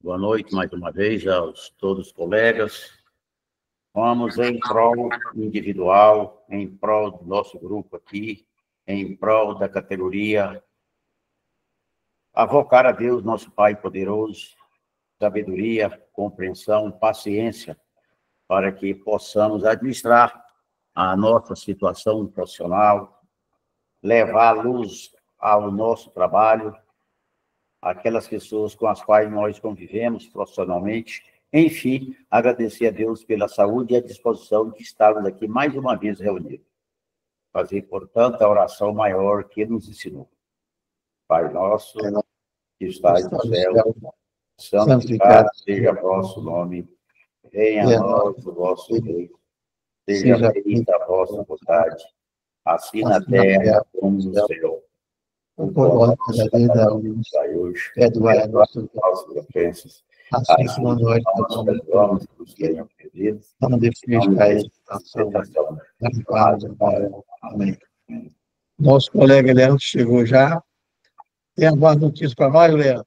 Boa noite mais uma vez aos todos os colegas. Vamos em prol individual, em prol do nosso grupo aqui, em prol da categoria, avocar a Deus, nosso Pai poderoso, sabedoria, compreensão, paciência, para que possamos administrar a nossa situação profissional, levar luz ao nosso trabalho, aquelas pessoas com as quais nós convivemos profissionalmente. Enfim, agradecer a Deus pela saúde e a disposição de estarmos aqui mais uma vez reunidos. Fazer, portanto, a oração maior que nos ensinou. Pai nosso, que estais no céu, santificado seja o vosso nome, venha a nós o vosso reino, seja feita a vossa vontade, assim na terra como no céu. O pão nosso cada dia hoje, perdoai as nossas ofensas, assim como nós perdoamos os que nos tenham ofendido, não deixeis cair em tentação, amém. Nosso colega Leandro chegou já. Tem alguma notícia para nós, Leandro?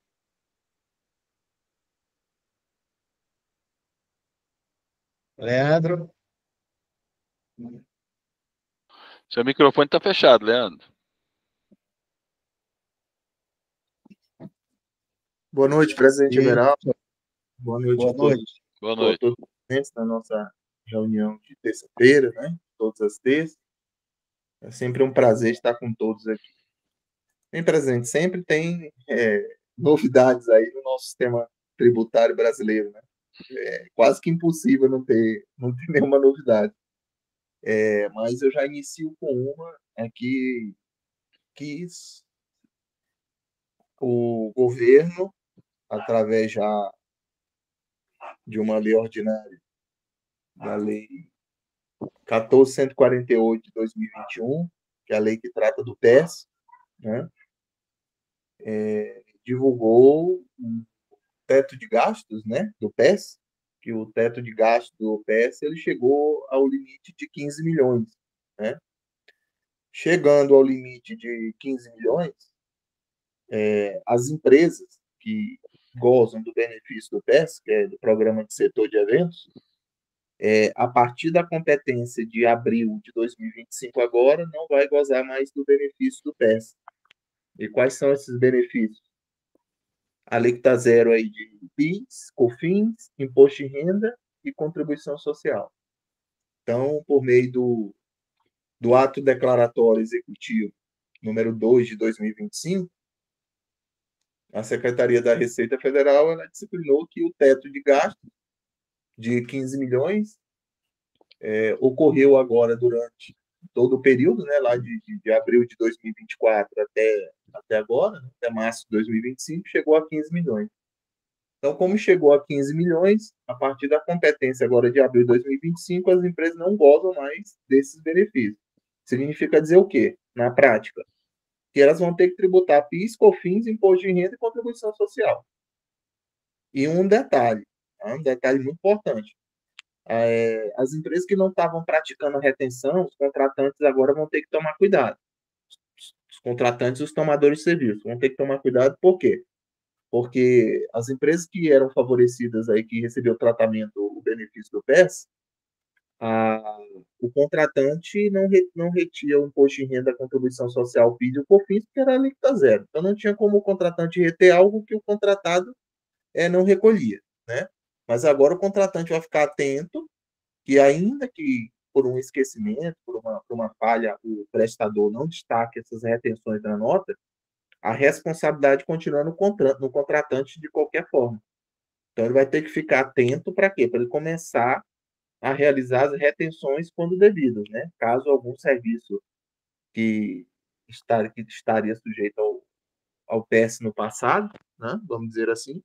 Leandro? Seu microfone está fechado, Leandro. Boa noite, presidente Everaldo. Boa noite a todos. Boa noite. Todos presentes na nossa reunião de terça-feira, né? Todas as terças. É sempre um prazer estar com todos aqui. Bem, presidente, sempre tem novidades aí no nosso sistema tributário brasileiro, né? É quase que impossível não ter nenhuma novidade. Mas eu já inicio com uma que o governo, através já de uma lei ordinária, da Lei 14.148 de 2021, que é a lei que trata do PES, né? Divulgou um teto de gastos, né, do PES, que o teto de gastos do PES ele chegou ao limite de 15 milhões. Né? Chegando ao limite de 15 milhões, as empresas que gozam do benefício do PES, que é do Programa de Setor de Eventos, a partir da competência de abril de 2025 agora, não vai gozar mais do benefício do PES. E quais são esses benefícios? Alíquota zero aí de PIS, COFINS, imposto de renda e contribuição social. Então, por meio do ato declaratório executivo número 2 de 2025, a Secretaria da Receita Federal ela disciplinou que o teto de gasto de 15 milhões ocorreu agora durante todo o período, né, lá de abril de 2024 até agora, né, até março de 2025, chegou a 15 milhões. Então, como chegou a 15 milhões, a partir da competência agora de abril de 2025, as empresas não gozam mais desses benefícios. Significa dizer o quê? Na prática, que elas vão ter que tributar PIS, COFINS, imposto de renda e contribuição social. E um detalhe muito importante. As empresas que não estavam praticando retenção, os contratantes agora vão ter que tomar cuidado. Os contratantes e os tomadores de serviço vão ter que tomar cuidado, por quê? Porque as empresas que eram favorecidas aí, que recebiam o tratamento, o benefício do PES, o contratante não retia o imposto de renda, a contribuição social, PIS e o COFINS, porque era alíquota zero. Então, não tinha como o contratante reter algo que o contratado não recolhia, né? Mas agora o contratante vai ficar atento que, ainda que por um esquecimento, por uma falha, o prestador não destaque essas retenções da nota, a responsabilidade continua no contratante de qualquer forma. Então, ele vai ter que ficar atento para quê? Para ele começar a realizar as retenções quando devidas, né? Caso algum serviço que estaria sujeito ao PES no passado, né? Vamos dizer assim,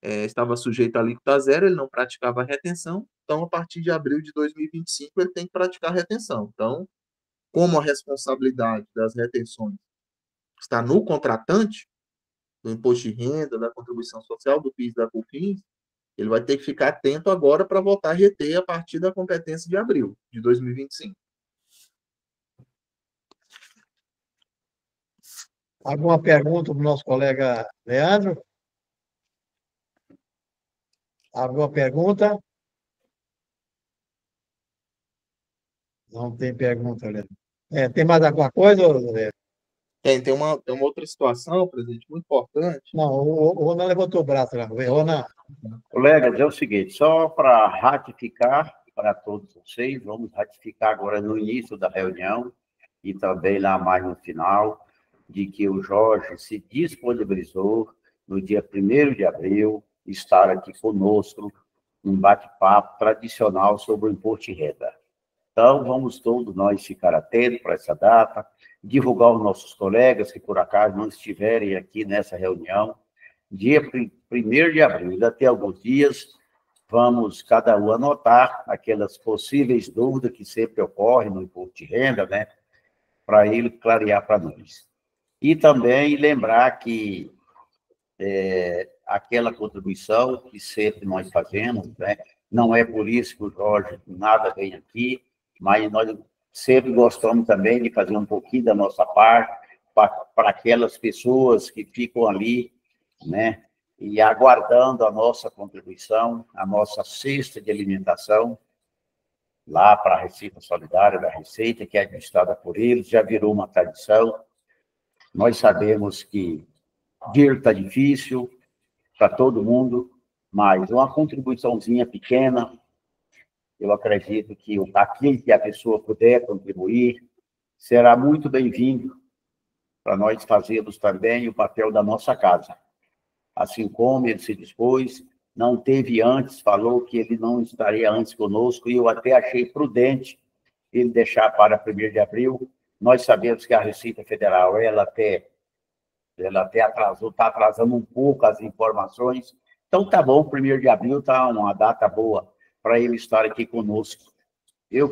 estava sujeito à alíquota zero, ele não praticava a retenção, então, a partir de abril de 2025, ele tem que praticar a retenção. Então, como a responsabilidade das retenções está no contratante, do imposto de renda, da contribuição social, do PIS, da COFINS, ele vai ter que ficar atento agora para voltar a reter a partir da competência de abril de 2025. Alguma pergunta para o nosso colega Leandro? Alguma pergunta? Não tem pergunta, Leandro. Tem mais alguma coisa, Leandro? Tem uma outra situação, presidente, muito importante. Não, o Ronan levantou o braço lá. Ronan, Colegas, é o seguinte, só para ratificar para todos vocês, vamos ratificar agora no início da reunião e também lá mais no final, de que o Jorge se disponibilizou no dia 1º de abril estar aqui conosco num bate-papo tradicional sobre o imposto de renda. Então, vamos todos nós ficar atentos para essa data, divulgar aos nossos colegas que, por acaso, não estiverem aqui nessa reunião. Dia 1º de abril, ainda tem alguns dias, vamos cada um anotar aquelas possíveis dúvidas que sempre ocorrem no imposto de renda, né? Para ele clarear para nós. E também lembrar que aquela contribuição que sempre nós fazemos, né? Não é por isso que o Jorge nada vem aqui, mas nós sempre gostamos também de fazer um pouquinho da nossa parte para aquelas pessoas que ficam ali, né? E aguardando a nossa contribuição, a nossa cesta de alimentação, lá para a Receita Solidária da Receita, que é administrada por eles, já virou uma tradição. Nós sabemos que dinheiro está difícil para todo mundo, mas uma contribuiçãozinha pequena, eu acredito que aquilo que a pessoa puder contribuir será muito bem-vindo para nós fazermos também o papel da nossa casa. Assim como ele se dispôs, não teve antes, falou que ele não estaria antes conosco, e eu até achei prudente ele deixar para 1º de abril. Nós sabemos que a Receita Federal, ela até atrasou, está atrasando um pouco as informações. Então, tá bom, 1º de abril está uma data boa para ele estar aqui conosco.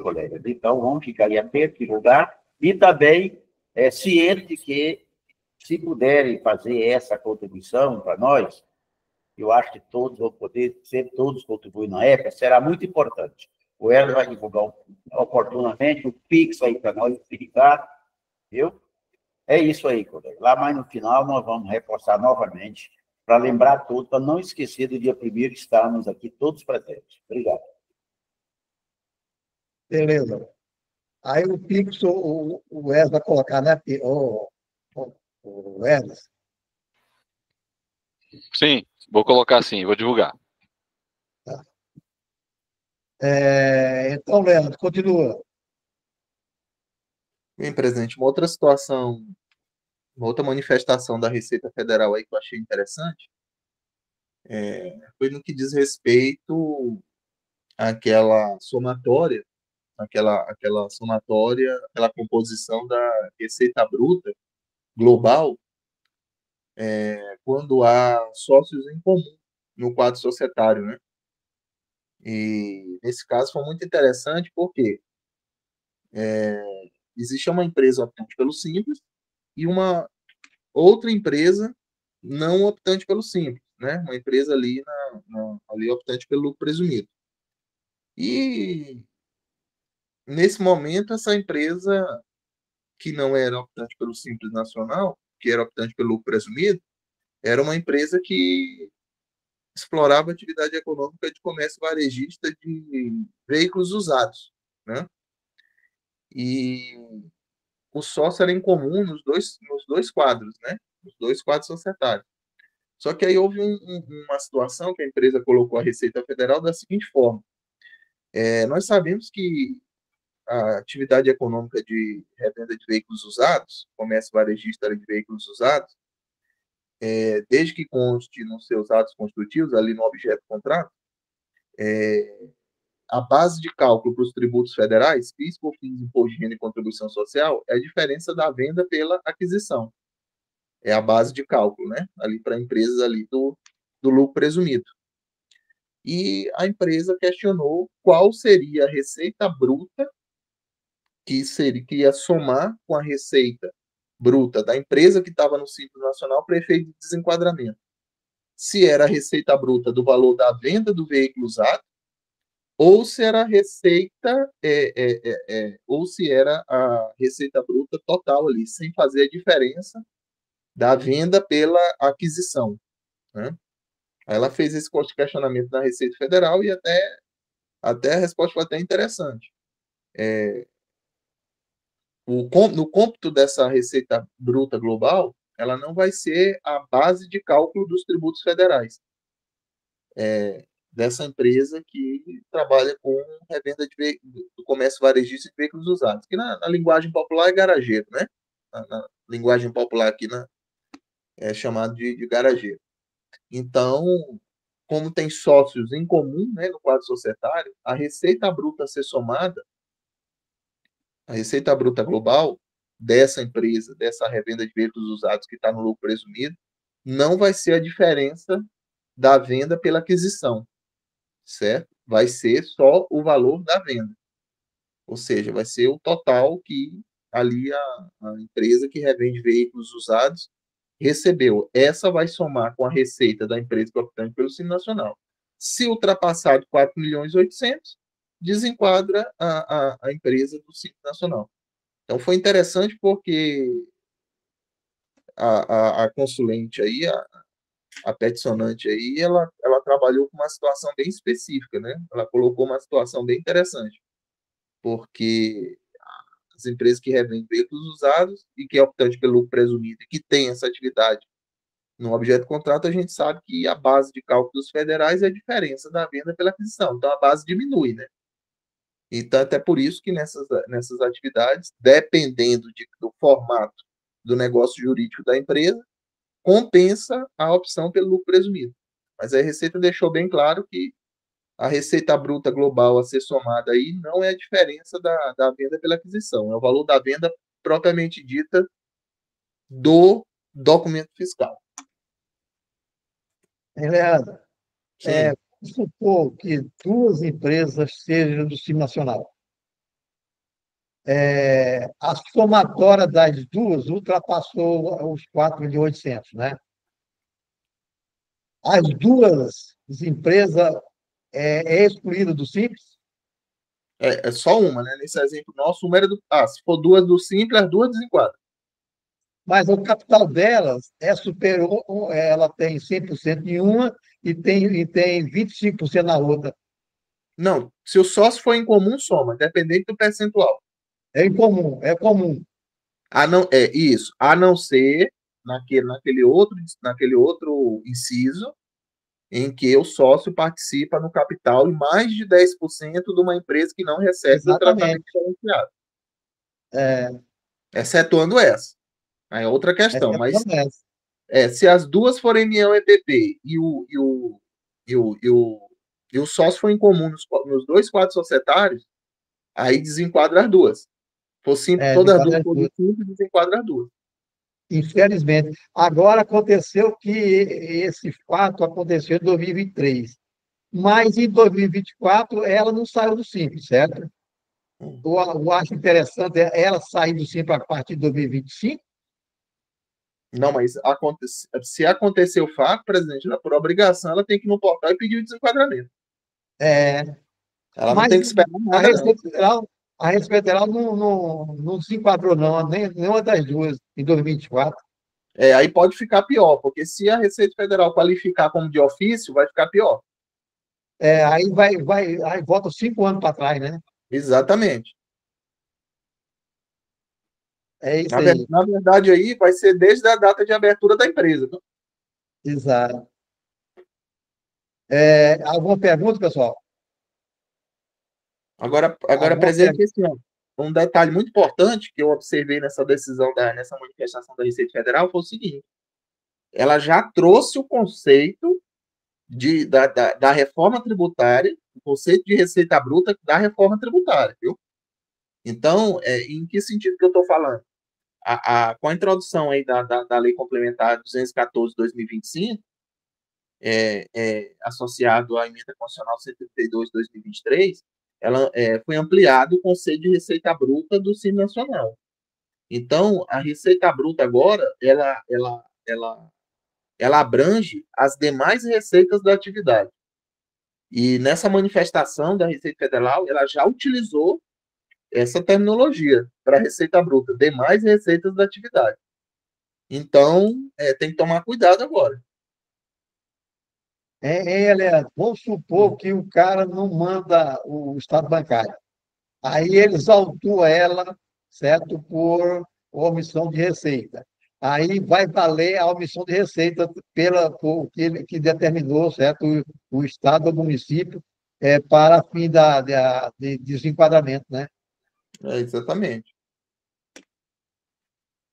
Colega? Então, vamos ficar aí atentos, divulgar, e também ciente de que, se puderem fazer essa contribuição para nós, eu acho que todos vão poder, sempre todos contribuem na época, será muito importante. O Hélio vai divulgar oportunamente o Pix aí para nós, ficar, viu? É isso aí, colega. Lá mais no final nós vamos reforçar novamente, para lembrar todos, para não esquecer do dia 1º estarmos aqui todos presentes. Obrigado. beleza. Aí o Pix, o Wesley vai colocar, né? O Wesley. Sim, vou colocar sim, vou divulgar. Então, Leandro, continua. Bem, presidente, uma outra situação, uma outra manifestação da Receita Federal aí que eu achei interessante, foi no que diz respeito àquela somatória, aquela somatória, aquela composição da receita bruta global, quando há sócios em comum no quadro societário, né? E nesse caso foi muito interessante porque existe uma empresa optante pelo Simples e uma outra empresa não optante pelo Simples, né? Uma empresa ali, ali optante pelo lucro presumido. E nesse momento, essa empresa que não era optante pelo Simples Nacional, que era optante pelo lucro presumido, era uma empresa que explorava a atividade econômica de comércio varejista de veículos usados, né? E o sócio era em comum nos dois quadros, né? Nos dois quadros societários. Só que aí houve uma situação que a empresa colocou a Receita Federal da seguinte forma. Nós sabemos que a atividade econômica de revenda de veículos usados, comércio varejista de veículos usados, desde que conste nos seus atos constitutivos, ali no objeto do contrato, a base de cálculo para os tributos federais, PIS, COFINS, Imposto de Renda e Contribuição Social, é a diferença da venda pela aquisição. É a base de cálculo, né? Ali para empresas ali do lucro presumido. E a empresa questionou qual seria a receita bruta que ia somar com a receita bruta da empresa que estava no Simples Nacional para efeito de desenquadramento. Se era a receita bruta do valor da venda do veículo usado, ou se era a receita, ou se era a receita bruta total ali, sem fazer a diferença da venda pela aquisição, né? Aí ela fez esse questionamento na Receita Federal e até a resposta foi até interessante. No cômputo dessa receita bruta global, ela não vai ser a base de cálculo dos tributos federais dessa empresa que trabalha com revenda do comércio varejista de veículos usados, que na linguagem popular é garageiro, né? Na linguagem popular aqui é chamado de garageiro. Então, como tem sócios em comum, né, no quadro societário, a receita bruta a ser somada, a receita bruta global dessa empresa, dessa revenda de veículos usados que está no lucro presumido, não vai ser a diferença da venda pela aquisição, certo? Vai ser só o valor da venda. Ou seja, vai ser o total que ali a empresa que revende veículos usados recebeu. Essa vai somar com a receita da empresa optante pelo Simples Nacional. Se ultrapassar de 4 milhões e 800, desenquadra a empresa do Simples Nacional. Então, foi interessante porque a consulente aí, a peticionante aí, ela trabalhou com uma situação bem específica, né? Ela colocou uma situação bem interessante, porque as empresas que revendem veículos usados e que é optante pelo lucro presumido e que tem essa atividade no objeto de contrato, a gente sabe que a base de cálculo dos federais é a diferença da venda pela aquisição. Então, a base diminui, né? Então, até por isso que nessas atividades, dependendo do formato do negócio jurídico da empresa, compensa a opção pelo lucro presumido. Mas a Receita deixou bem claro que a receita bruta global a ser somada aí não é a diferença da venda pela aquisição, é o valor da venda propriamente dita do documento fiscal. Leandro, Sim. supor que duas empresas sejam do Simples Nacional. A somatória das duas ultrapassou os 4.800.000, né? As duas empresas excluída do Simples, É só uma, né? Nesse exemplo nosso, uma era se for duas do Simples, as duas desenquadram. mas o capital delas superior, ela tem 100% em uma e tem 25% na outra. Não, se o sócio for em comum, soma, independente do percentual. É comum. Isso, a não ser naquele outro inciso em que o sócio participa no capital em mais de 10% de uma empresa que não recebe o tratamento Exatamente. diferenciado. É, Excetuando essa. Aí é outra questão, mas essa. se as duas forem União EPP e o sócio for em comum nos dois quadros societários, aí desenquadra as duas. Todas as duas forem simples, desenquadra as duas. Infelizmente. Agora aconteceu que esse fato aconteceu em 2023. Mas em 2024 ela não saiu do Simples, certo? Eu acho interessante ela sair do Simples a partir de 2025. Não, mas se acontecer o fato, presidente, por obrigação, ela tem que ir no portal e pedir o desenquadramento. Ela não Mas tem que esperar nada, a Receita Federal não se enquadrou, não, nenhuma das duas, em 2024. Aí pode ficar pior, porque se a Receita Federal qualificar como de ofício, vai ficar pior. Aí volta 5 anos para trás, né? Exatamente. É isso aí. Na verdade, aí vai ser desde a data de abertura da empresa. Viu? Exato. Alguma pergunta, pessoal? Agora Alguma presidente, esse ano, um detalhe muito importante que eu observei nessa decisão, nessa manifestação da Receita Federal foi o seguinte: ela já trouxe o conceito da reforma tributária, o conceito de receita bruta da reforma tributária, viu? Então, em que sentido que eu estou falando? Com a introdução aí da Lei Complementar 214/2025, associado à Emenda Constitucional 132/2023, ela foi ampliado o conceito de receita bruta do Simples Nacional. Então, a receita bruta agora, ela abrange as demais receitas da atividade. E nessa manifestação da Receita Federal, ela já utilizou essa terminologia para receita bruta, demais receitas da atividade. Então, tem que tomar cuidado agora. Vamos supor que o cara não manda o estado bancário. Aí eles autuam ela, certo, por omissão de receita. Aí vai valer a omissão de receita por que determinou, certo, o Estado ou o município para fim de desenquadramento, né? Exatamente.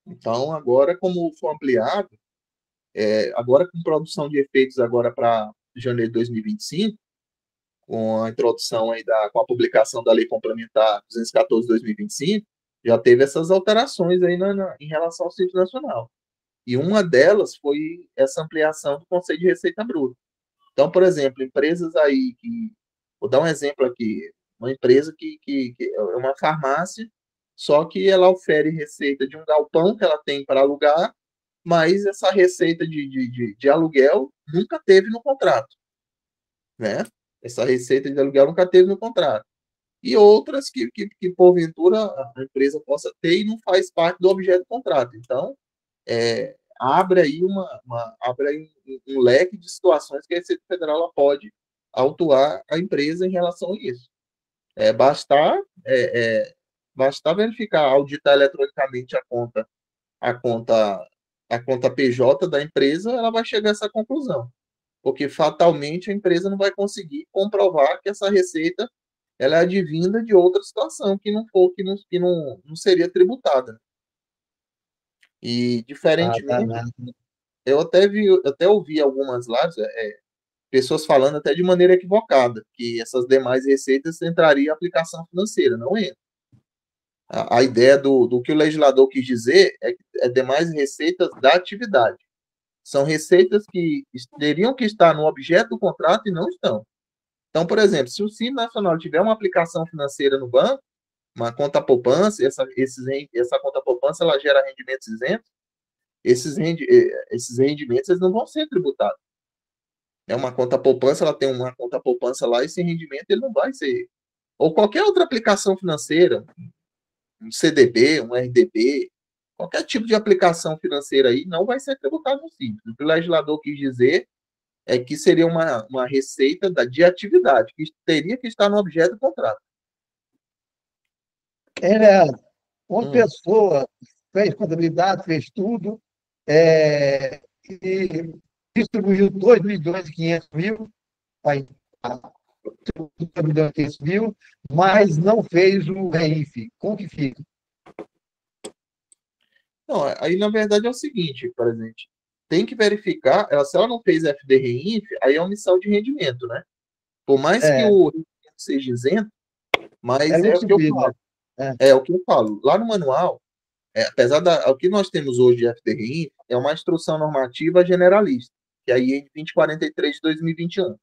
Então, agora, como foi ampliado, agora com produção de efeitos agora para janeiro de 2025, com a introdução aí com a publicação da Lei Complementar 214 de 2025, já teve essas alterações aí em relação ao Simples Nacional. E uma delas foi essa ampliação do Conceito de Receita Bruta. Então, por exemplo, empresas aí vou dar um exemplo aqui, uma empresa que é uma farmácia, só que ela ofere receita de um galpão que ela tem para alugar, mas essa receita de aluguel nunca teve no contrato, né? Essa receita de aluguel nunca teve no contrato. E outras que porventura, a empresa possa ter e não faz parte do objeto do contrato. Então, abre aí um leque de situações que a Receita Federal ela pode autuar a empresa em relação a isso. Bastar verificar, auditar eletronicamente a conta, a conta PJ da empresa, ela vai chegar a essa conclusão. Porque fatalmente a empresa não vai conseguir comprovar que essa receita ela é advinda de outra situação que não seria tributada. E diferentemente, eu até ouvi algumas lives, pessoas falando até de maneira equivocada, que essas demais receitas entrariam em aplicação financeira, não entra. A ideia do que o legislador quis dizer é demais receitas da atividade. São receitas que teriam que estar no objeto do contrato e não estão. Então, por exemplo, se o Simples Nacional tiver uma aplicação financeira no banco, uma conta poupança, essa conta poupança ela gera rendimentos isentos, esses rendimentos eles não vão ser tributados. Uma conta poupança, ela tem uma conta poupança lá, esse rendimento ele não vai ser. Ou qualquer outra aplicação financeira, um CDB, um RDB, qualquer tipo de aplicação financeira aí não vai ser tributado no Simples. O que o legislador quis dizer é que seria uma receita de atividade, que teria que estar no objeto do contrato. Uma pessoa fez contabilidade, fez tudo, e distribuiu 2.500.000, 2.500.000, mas não fez o REINF. Como que fica? Não, aí na verdade é o seguinte, presidente, tem que verificar, se ela não fez FD-REINF, aí é omissão de rendimento, né? Por mais que o rendimento seja isento, mas é o que eu falo. É o que eu falo. Lá no manual, apesar o que nós temos hoje de FD-REINF, é uma instrução normativa generalista, que é a IN 2043 de 2021.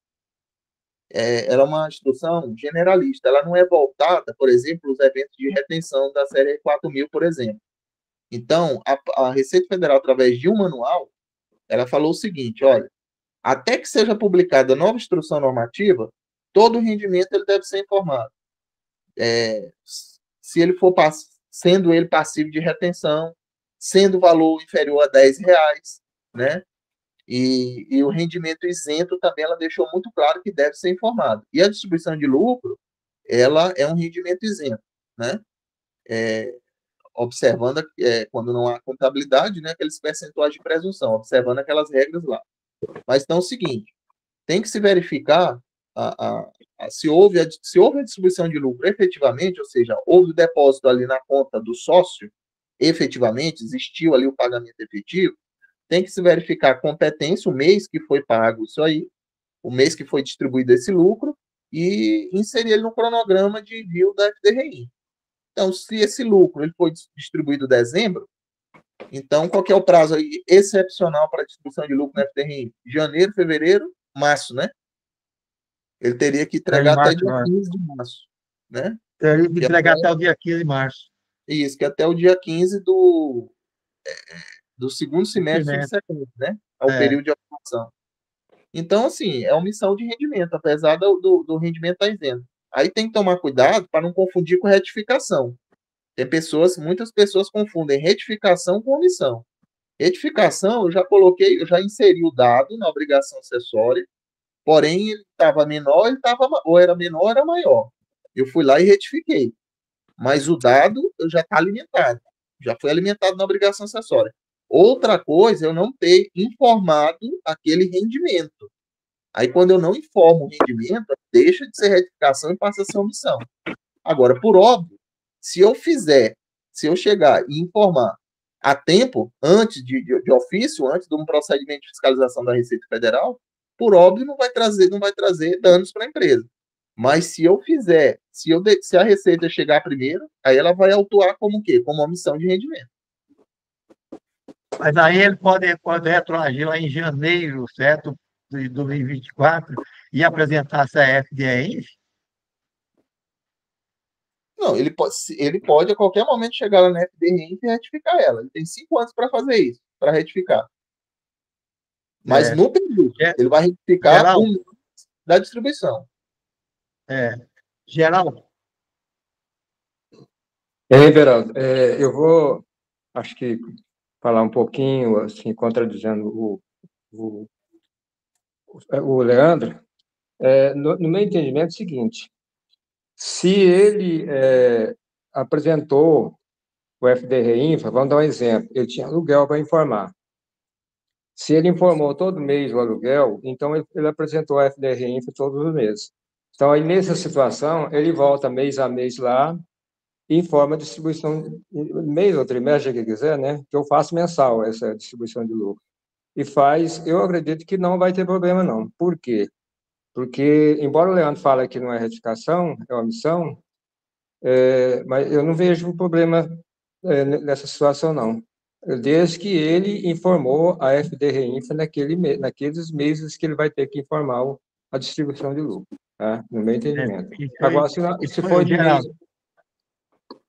Ela é uma instrução generalista, ela não é voltada, por exemplo, aos eventos de retenção da série 4.000, por exemplo. Então, a Receita Federal, através de um manual, ela falou o seguinte, olha, até que seja publicada nova instrução normativa, todo o rendimento ele deve ser informado. Se ele for sendo ele passivo de retenção, sendo o valor inferior a R$10, né? E o rendimento isento também ela deixou muito claro que deve ser informado. E a distribuição de lucro, ela é um rendimento isento, né? Observando, quando não há contabilidade, né, aqueles percentuais de presunção, observando aquelas regras lá. Mas então é o seguinte, tem que se verificar se houve a distribuição de lucro efetivamente, ou seja, houve o depósito ali na conta do sócio, efetivamente, existiu ali o pagamento efetivo, tem que se verificar a competência, o mês que foi pago isso aí, o mês que foi distribuído esse lucro, e inserir ele no cronograma de envio da FD-REINF. Então, se esse lucro ele foi distribuído em dezembro, então qual que é o prazo aí excepcional para a distribuição de lucro na FD-REINF? Janeiro, fevereiro, março, né? Ele teria que entregar até dia 15 de março, né? Teria que entregar até o dia 15 de março. Isso, que até o dia 15 do segundo semestre subsequente, né? Ao período de aprovação. Então, assim, é omissão de rendimento, apesar do rendimento estar isento. Aí tem que tomar cuidado para não confundir com retificação. Muitas pessoas confundem retificação com omissão. Retificação, eu já inseri o dado na obrigação acessória, porém ele estava menor, ou era menor ou era maior. Eu fui lá e retifiquei. Mas o dado eu já está alimentado, já foi alimentado na obrigação acessória. Outra coisa é eu não ter informado aquele rendimento. Aí, quando eu não informo o rendimento, deixa de ser retificação e passa a ser omissão. Agora, por óbvio, se eu chegar e informar a tempo, antes de ofício, antes de um procedimento de fiscalização da Receita Federal, por óbvio, não vai trazer danos para a empresa. Mas se eu fizer, se a Receita chegar primeiro, aí ela vai autuar como o quê? Como omissão de rendimento. Mas aí ele pode retroagir lá em janeiro, certo? De 2024 e apresentar essa FDE. Não, ele pode a qualquer momento chegar lá na FDRINF e retificar ela. Ele tem 5 anos para fazer isso, para retificar. Mas no período, ele vai retificar geral, da distribuição. Geral. Beraldo, eu vou, acho que, falar um pouquinho, assim, contradizendo o Leandro. No meu entendimento é o seguinte: se ele apresentou o FDR-Infra, vamos dar um exemplo, ele tinha aluguel para informar. Se ele informou todo mês o aluguel, então ele apresentou a FDR-Infra todos os meses. Então, aí, nessa situação, ele volta mês a mês lá e informa a distribuição, mês ou trimestre, que quiser, né? Que eu faço mensal essa distribuição de lucro. E eu acredito que não vai ter problema, não. Por quê? Porque, embora o Leandro fale que não é retificação, é omissão, mas eu não vejo problema nessa situação, não. Desde que ele informou a FDR-Infra naqueles meses que ele vai ter que informar a distribuição de lucro, tá? No meu entendimento. Agora, se for de mês...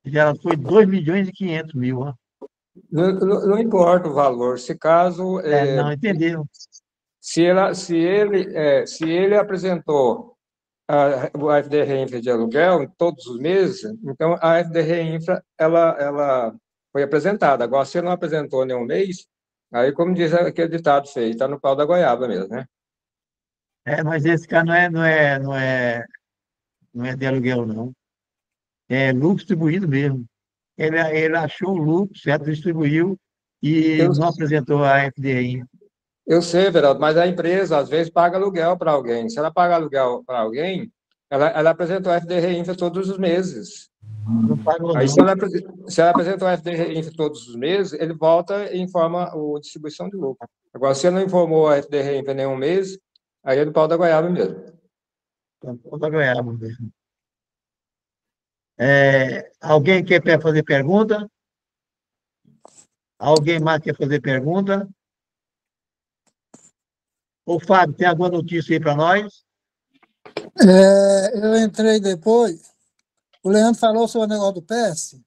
Geraldo, foi 2.500.000. Ó. Não importa o valor, se caso... não, entenderam. Se ele apresentou a FDR-Infra de aluguel todos os meses, então a FDR-Infra ela foi apresentada. Agora, se ele não apresentou nenhum mês, aí, como diz aquele ditado feio, está no pau da goiaba mesmo, né? Mas esse cara não é de aluguel, não. É lucro distribuído mesmo. Ele achou o lucro, certo? Distribuiu e não apresentou a FDI. Eu sei, Veraldo, mas a empresa, às vezes, paga aluguel para alguém. Se ela paga aluguel para alguém, ela apresentou a FDR-Infra todos os meses. Não pagou, Aí, não. se ela apresentou a FDR-Infra todos os meses, ele volta e informa a distribuição de lucro. Agora, se ele não informou a FDR-Infra nenhum mês, aí é do pau da goiaba mesmo. Pau da goiaba mesmo. Alguém quer fazer pergunta? Alguém mais quer fazer pergunta? Ô, Fábio, tem alguma notícia aí para nós? Eu entrei depois. O Leandro falou sobre o negócio do PES?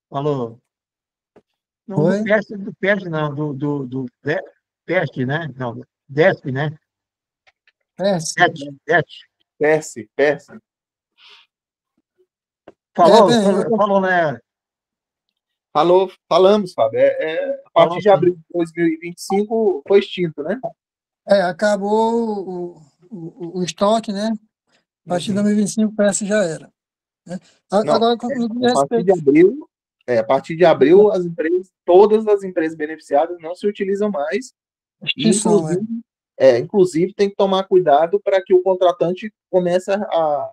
Falou. Não, do PES não, do PES, né? Não, DESP, né? PES. PES. Falou, né? Falamos, Fábio. A partir de abril de 2025 foi extinto, né? Acabou o estoque, né? A partir de 2025 o PS já era. Né? Agora, a partir de abril, todas as empresas beneficiadas não se utilizam mais. Inclusive, tem que tomar cuidado para que o contratante comece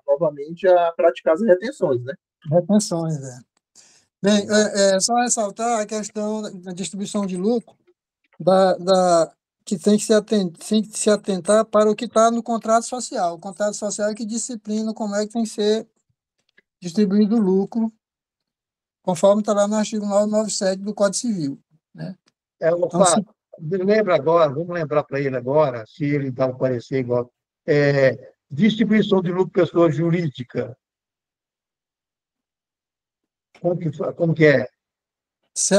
novamente a praticar as retenções, né? Retenções, Bem, só ressaltar a questão da distribuição de lucro, que tem que se atentar para o que está no contrato social. O contrato social é que disciplina como é que tem que ser distribuído o lucro, conforme está lá no artigo 997 do Código Civil. Né? Vamos lembrar para ele agora, se ele dá um parecer igual. Distribuição de lucro pessoa jurídica. Como que é? Você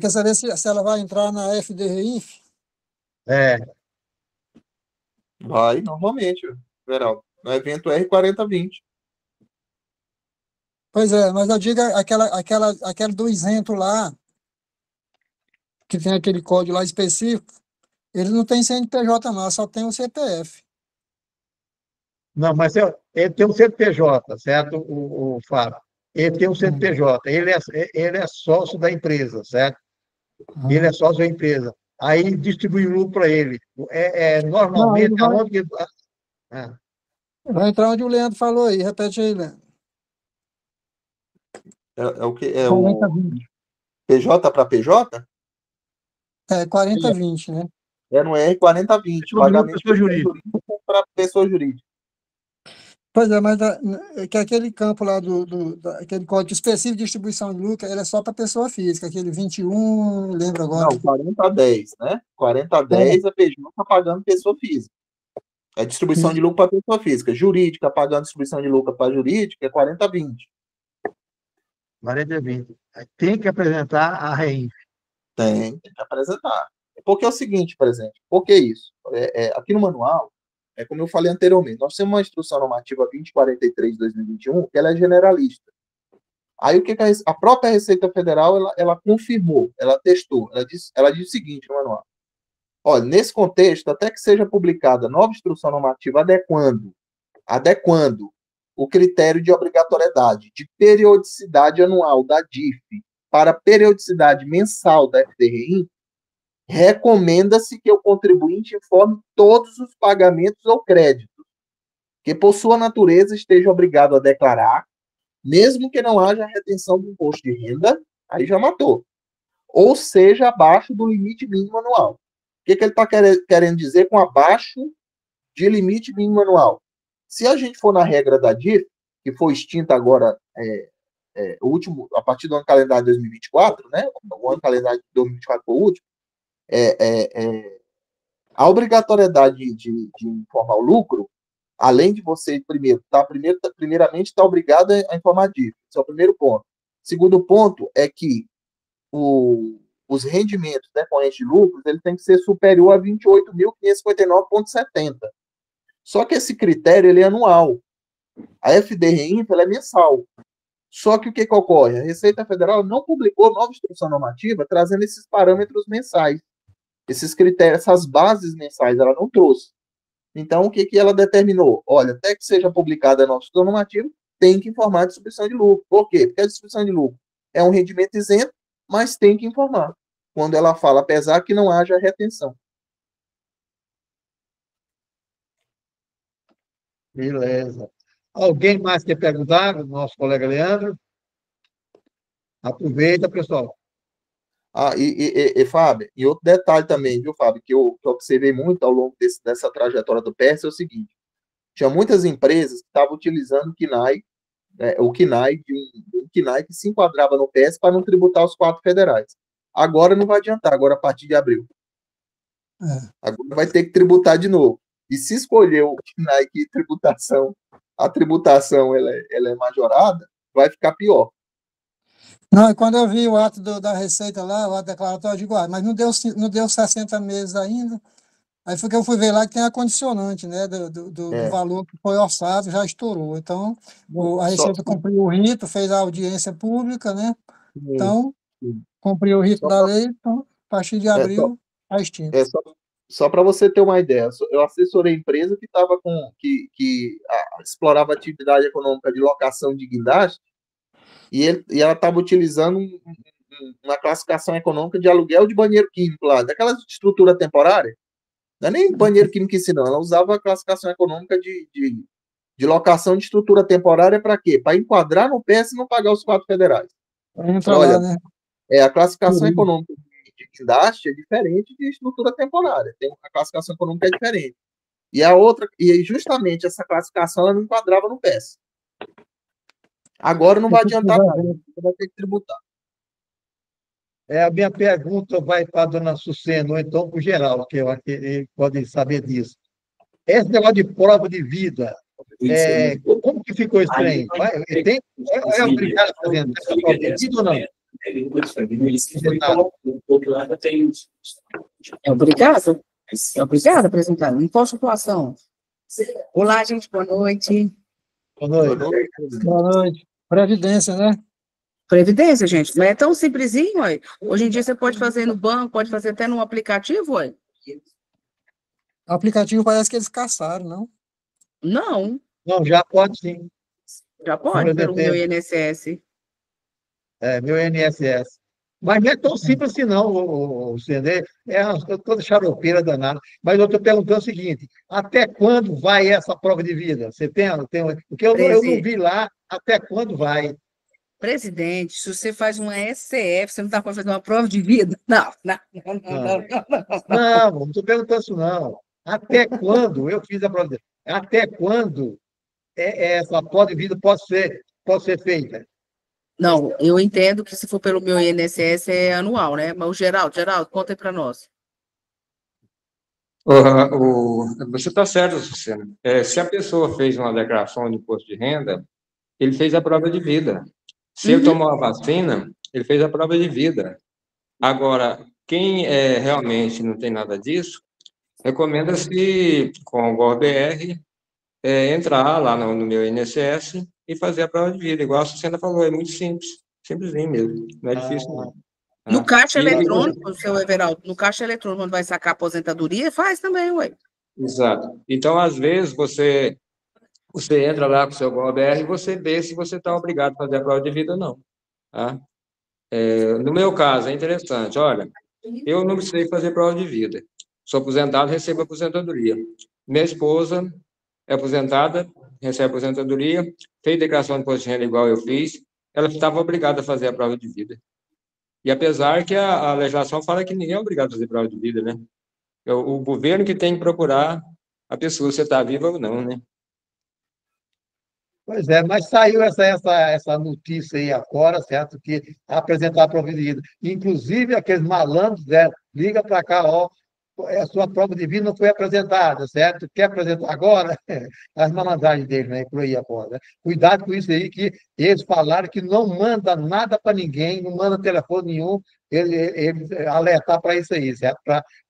quer saber se ela vai entrar na FDR-Inf? Vai, normalmente, Veraldo. No evento R4020. Pois é, mas eu digo aquela do isento lá, que tem aquele código lá específico, ele não tem CNPJ não, só tem o CPF. Não, mas ele tem um CNPJ, certo, o Fábio? Ele tem um CNPJ, ele é sócio da empresa, certo? Ele é sócio da empresa. Aí distribui o lucro para ele. Não, Normalmente, ele vai, aonde que. Ah, vai entrar onde o Leandro falou aí. Repete aí, Leandro. É o que? É 40-20. PJ para PJ? É, 40-20, né? É no R4020, pagamento pessoa jurídica. para pessoa jurídica. Pois é, mas que aquele campo lá aquele código específico de distribuição de lucro, ele é só para pessoa física, aquele 21, lembro agora. Não, 40-10, né? 40-10 a PJ está pagando pessoa física. É distribuição de lucro para pessoa física. Jurídica pagando distribuição de lucro para jurídica é 40-20. 40-20. Tem que apresentar a REINF. Tem que apresentar. Porque é o seguinte, por exemplo, por que isso? Aqui no manual, como eu falei anteriormente, nós temos uma instrução normativa 2043 de 2021, que ela é generalista. Aí o que a própria Receita Federal ela confirmou, ela testou, ela diz o seguinte no manual: olha, nesse contexto, até que seja publicada nova instrução normativa adequando o critério de obrigatoriedade de periodicidade anual da DIF para periodicidade mensal da FDRI, recomenda-se que o contribuinte informe todos os pagamentos ou créditos que, por sua natureza, esteja obrigado a declarar, mesmo que não haja retenção do imposto de renda, aí já matou, ou seja, abaixo do limite mínimo anual. O que ele está querendo dizer com abaixo de limite mínimo anual? Se a gente for na regra da DIF, que foi extinta agora, a partir do ano calendário de 2024, né? O ano calendário de 2024 foi o último, a obrigatoriedade de informar o lucro, além de você, primeiramente, está obrigado a informar a DIF. Esse é o primeiro ponto. Segundo ponto é que os rendimentos decorrentes de lucros ele tem que ser superior a 28.559,70. Só que esse critério ele é anual. A FDRINF ela é mensal. Só que o que ocorre? A Receita Federal não publicou nova instrução normativa trazendo esses parâmetros mensais. Esses critérios, essas bases mensais, ela não trouxe. Então, o que ela determinou? Olha, até que seja publicada a nova instrução normativa, tem que informar a distribuição de lucro. Por quê? Porque a distribuição de lucro é um rendimento isento, mas tem que informar. Quando ela fala, apesar que não haja retenção. Beleza. Alguém mais quer perguntar? Nosso colega Leandro? Aproveita, pessoal. Fábio, e outro detalhe também, viu, Fábio, que eu observei muito ao longo dessa trajetória do PES é o seguinte: tinha muitas empresas que estavam utilizando o KNAI que se enquadrava no PES para não tributar os 4 federais. Agora não vai adiantar, agora a partir de abril. Agora vai ter que tributar de novo. E se escolher o KNAI que a tributação ela é majorada, vai ficar pior. Não, e quando eu vi o ato da Receita lá, o ato declaratório, eu digo, mas não deu 60 meses ainda. Aí foi que eu fui ver lá que tem a condicionante, né, do valor que foi orçado, já estourou. Então, a Receita cumpriu o rito, fez a audiência pública, né? Então, cumpriu o rito da lei, então, a partir de abril, está extinto. Só para você ter uma ideia, eu assessorei a empresa que estava explorava atividade econômica de locação de guindaste, e ela estava utilizando uma classificação econômica de aluguel de banheiro químico lá, daquela estrutura temporária. Não é nem banheiro químico em si, não. Ela usava a classificação econômica de locação de estrutura temporária para quê? Para enquadrar no PES e não pagar os 4 federais. Olha, né? A classificação econômica de guindaste é diferente de estrutura temporária. A classificação econômica é diferente. E justamente essa classificação ela não enquadrava no PES. Agora não vai adiantar nada, você vai ter que tributar. A minha pergunta vai para a dona Sucena, ou então para o Geraldo, que eu acho que ele pode saber disso. Esse negócio de prova de vida, como que ficou isso aí? É obrigado a apresentar essa prova de vida ou não? É obrigado? É obrigado a apresentar. Imposto de população. Olá, gente, boa noite. Boa noite. Boa noite. Previdência, né? Previdência, gente. Não é tão simplesinho, ué. Hoje em dia você pode fazer no banco, pode fazer até no aplicativo, ué. O aplicativo parece que eles caçaram, não? Não, Não, já pode sim. já pode, pelo meu Apresentei. INSS. Meu INSS. Mas não é tão simples assim, não, Cendê. É toda xaropeira danada. Mas eu estou perguntando o seguinte: até quando vai essa prova de vida? Você tem porque eu não vi lá até quando vai. Presidente, se você faz uma SCF, você não está fazendo uma prova de vida? Não, não, não, não, Não, não. não estou perguntando isso, não. Até quando eu fiz a prova de vida? Até quando essa prova de vida pode ser feita? Não, eu entendo que se for pelo meu INSS é anual, né? Mas o Geraldo, conta aí para nós. Você está certo, Luciana. Se a pessoa fez uma declaração de imposto de renda, ele fez a prova de vida. Se ele tomou a vacina, ele fez a prova de vida. Agora, quem realmente não tem nada disso, recomenda-se, com o GovBR, entrar lá no meu INSS e fazer a prova de vida. Igual a Sucena falou, é muito simples. Simplesinho mesmo. Não é difícil, não. No caixa E- eletrônico, seu Everaldo, no caixa eletrônico, quando vai sacar a aposentadoria, faz também, ué. Exato. Então, às vezes, você entra lá com o seu GovBR e você vê se você está obrigado a fazer a prova de vida ou não. Tá? No meu caso, é interessante. Olha, eu não precisei fazer prova de vida. Sou aposentado, recebo aposentadoria. Minha esposa é aposentada, recebe aposentadoria, fez declaração de imposto de renda igual eu fiz, ela estava obrigada a fazer a prova de vida. E apesar que a legislação fala que ninguém é obrigado a fazer prova de vida, né? É o governo que tem que procurar a pessoa se está viva ou não, né? Pois é, mas saiu essa notícia aí agora, certo? Que apresentar a prova de vida. Inclusive, aqueles malandros, né? Liga para cá, ó, a sua prova de vida não foi apresentada, certo? Quer apresentar agora? As malandragens deles, né? Por aí afora, né? Cuidado com isso aí, que eles falaram que não manda nada para ninguém, não manda telefone nenhum, eles alertar para isso aí, certo?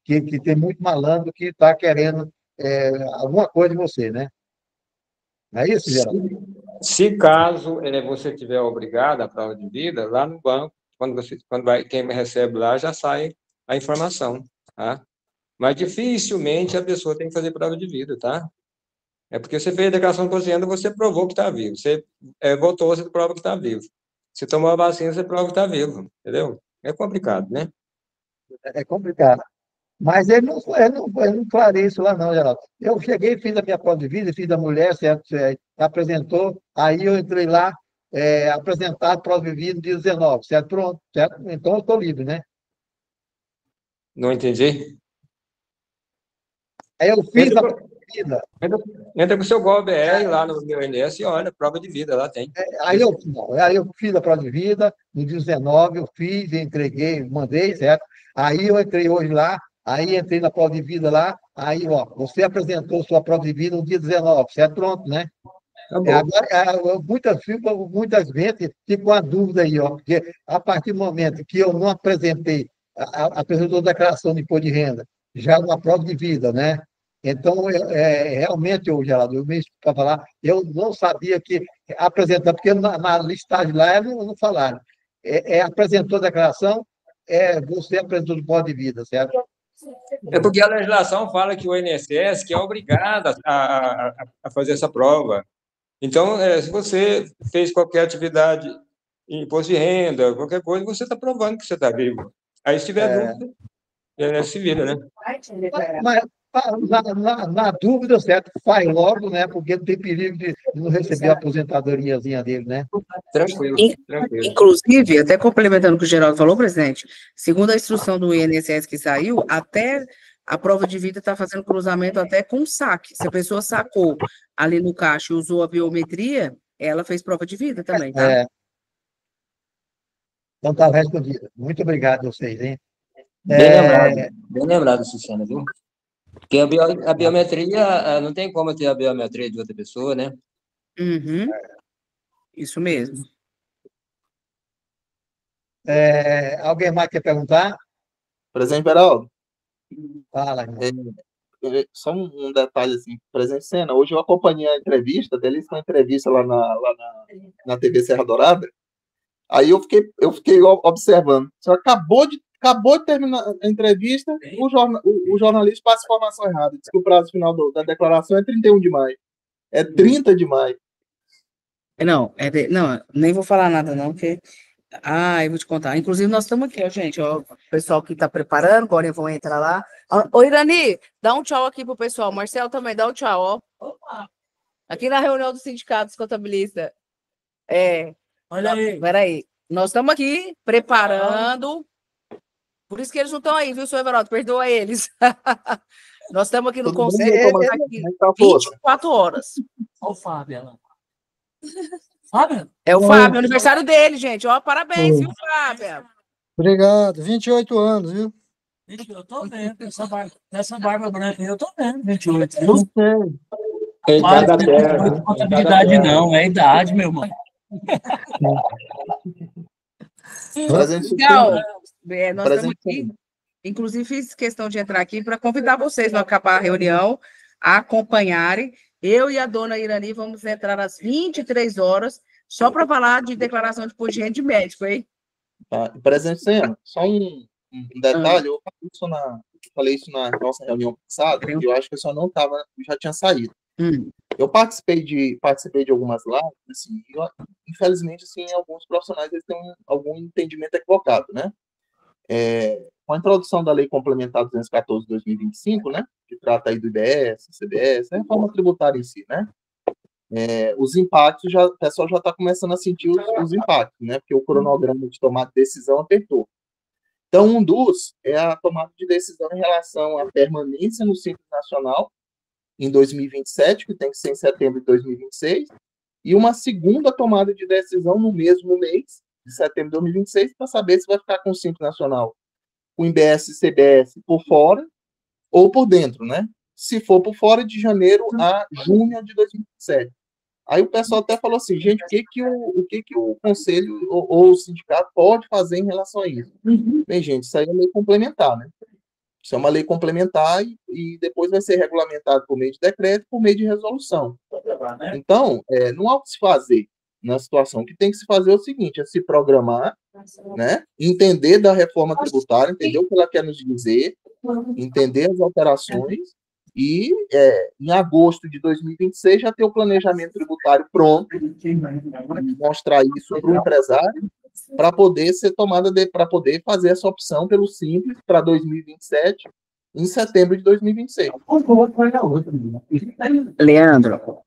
Que tem muito malandro que está querendo alguma coisa de você, né? Não é isso, Se, Geraldo? se caso você tiver obrigado à prova de vida, lá no banco, quem recebe lá, já sai a informação, tá? Mas dificilmente a pessoa tem que fazer prova de vida, tá? É porque você fez a declaração de consciência, você provou que está vivo. Você votou, você prova que está vivo. Se tomou a vacina, você prova que está vivo, entendeu? É complicado, né? É complicado. Mas ele não clareia isso lá, não, Geraldo. Eu cheguei, fiz a minha prova de vida, fiz da mulher, certo? Apresentou, aí eu entrei lá, apresentar a prova de vida no dia 19, certo? Pronto, certo? Então eu estou livre, né? Não entendi? Aí eu fiz Entra, a com- prova de vida, entra, entra com o seu GovBR lá no meu INS e olha, prova de vida, lá tem. aí eu fiz a prova de vida, no dia 19 eu fiz, entreguei, mandei, certo? Aí eu entrei hoje lá, aí entrei na prova de vida lá, aí, ó, você apresentou sua prova de vida no dia 19, certo? Pronto, né? Acabou. Agora, muitas vezes ficam a dúvida aí, ó, porque a partir do momento que eu não apresentei, apresentou a declaração de imposto de renda, já uma prova de vida, né? Então, realmente, Geraldo, eu mesmo para falar, eu não sabia que apresentar, porque na listagem lá não falaram. Apresentou a declaração, você apresentou o imposto de vida, certo? É porque a legislação fala que o INSS que é obrigado a fazer essa prova. Então, se você fez qualquer atividade em imposto de renda, qualquer coisa, você está provando que você está vivo. Aí, se tiver dúvida, se vira, né? Mas, na dúvida, certo, faz logo, né? Porque não tem perigo de não receber a aposentadoriazinha dele, né? Tranquilo, tranquilo. Inclusive, até complementando o que o Geraldo falou, presidente, segundo a instrução do INSS que saiu, até a prova de vida está fazendo cruzamento até com o saque. Se a pessoa sacou ali no caixa e usou a biometria, ela fez prova de vida também, tá? Então está respondido. Muito obrigado a vocês, hein? Bem lembrado, Sucena, viu? Porque a biometria, não tem como ter a biometria de outra pessoa, né? Uhum, isso mesmo. Alguém mais quer perguntar? Presidente Beraldo, Fala, irmão. só um detalhe assim, presidente Sena, hoje eu acompanhei a entrevista deles, uma entrevista lá na TV Serra Dourada, aí eu fiquei observando, só acabou de terminar a entrevista, o jornalista passa informação errada, diz que o prazo final da declaração é 31 de maio. É 30 de maio. Não, não, nem vou falar nada, não, porque. Ah, eu vou te contar. Inclusive, nós estamos aqui, ó, gente. Ó, o pessoal que está preparando, agora eu vou entrar lá. Ô, Irani, dá um tchau aqui pro pessoal. Marcelo também, dá um tchau, ó. Aqui na reunião do sindicato dos contabilistas. Olha aí. Peraí. Nós estamos aqui preparando. Por isso que eles não estão aí, viu, senhor Everaldo? Perdoa eles. Nós estamos aqui no conselho aqui 24 horas. Olha o Fábio lá. Fábio? É o Fábio, é aniversário dele, gente. Ó, parabéns, viu, Fábio? Obrigado. 28 anos, viu? Eu tô vendo. Essa barba branca aí, eu tô vendo. 28, viu? É idade terra. Não é contabilidade, não. É idade, meu irmão. Legal. Nós estamos aqui. Inclusive, fiz questão de entrar aqui para convidar vocês, ao acabar a reunião, a acompanharem. Eu e a dona Irani vamos entrar às 23 horas, só para falar de declaração de imposto de renda de médico, hein? Tá. Presidente Sena, só um detalhe, eu falei isso na nossa reunião passada, e eu acho que eu só não estava, já tinha saído. Eu participei de algumas lives, assim, infelizmente, assim, alguns profissionais eles têm algum entendimento equivocado, né? Com a introdução da Lei Complementar 214 de 2025, né, que trata aí do IBS, CBS, né, reforma tributária em si, né, os impactos, o pessoal já está começando a sentir os impactos, né, porque o cronograma de tomada de decisão apertou. Então, um dos é a tomada de decisão em relação à permanência no Simples Nacional em 2027, que tem que ser em setembro de 2026, e uma segunda tomada de decisão no mesmo mês, de setembro de 2026, para saber se vai ficar com o Simples Nacional, com o IBS e CBS por fora ou por dentro, né? Se for por fora, de janeiro a junho de 2027. Aí o pessoal até falou assim, gente, o que o conselho ou o sindicato pode fazer em relação a isso? Bem, gente, isso aí é lei complementar, né? Isso é uma lei complementar e depois vai ser regulamentado por meio de decreto, por meio de resolução. Então, não há o que se fazer na situação. O que tem que se fazer é o seguinte, é se programar, né? Entender da reforma tributária, entender o que ela quer nos dizer, entender as alterações e, em agosto de 2026, já ter o planejamento tributário pronto, mostrar isso para o empresário, para poder ser tomada, para poder fazer essa opção pelo Simples para 2027, em setembro de 2026. Leandro,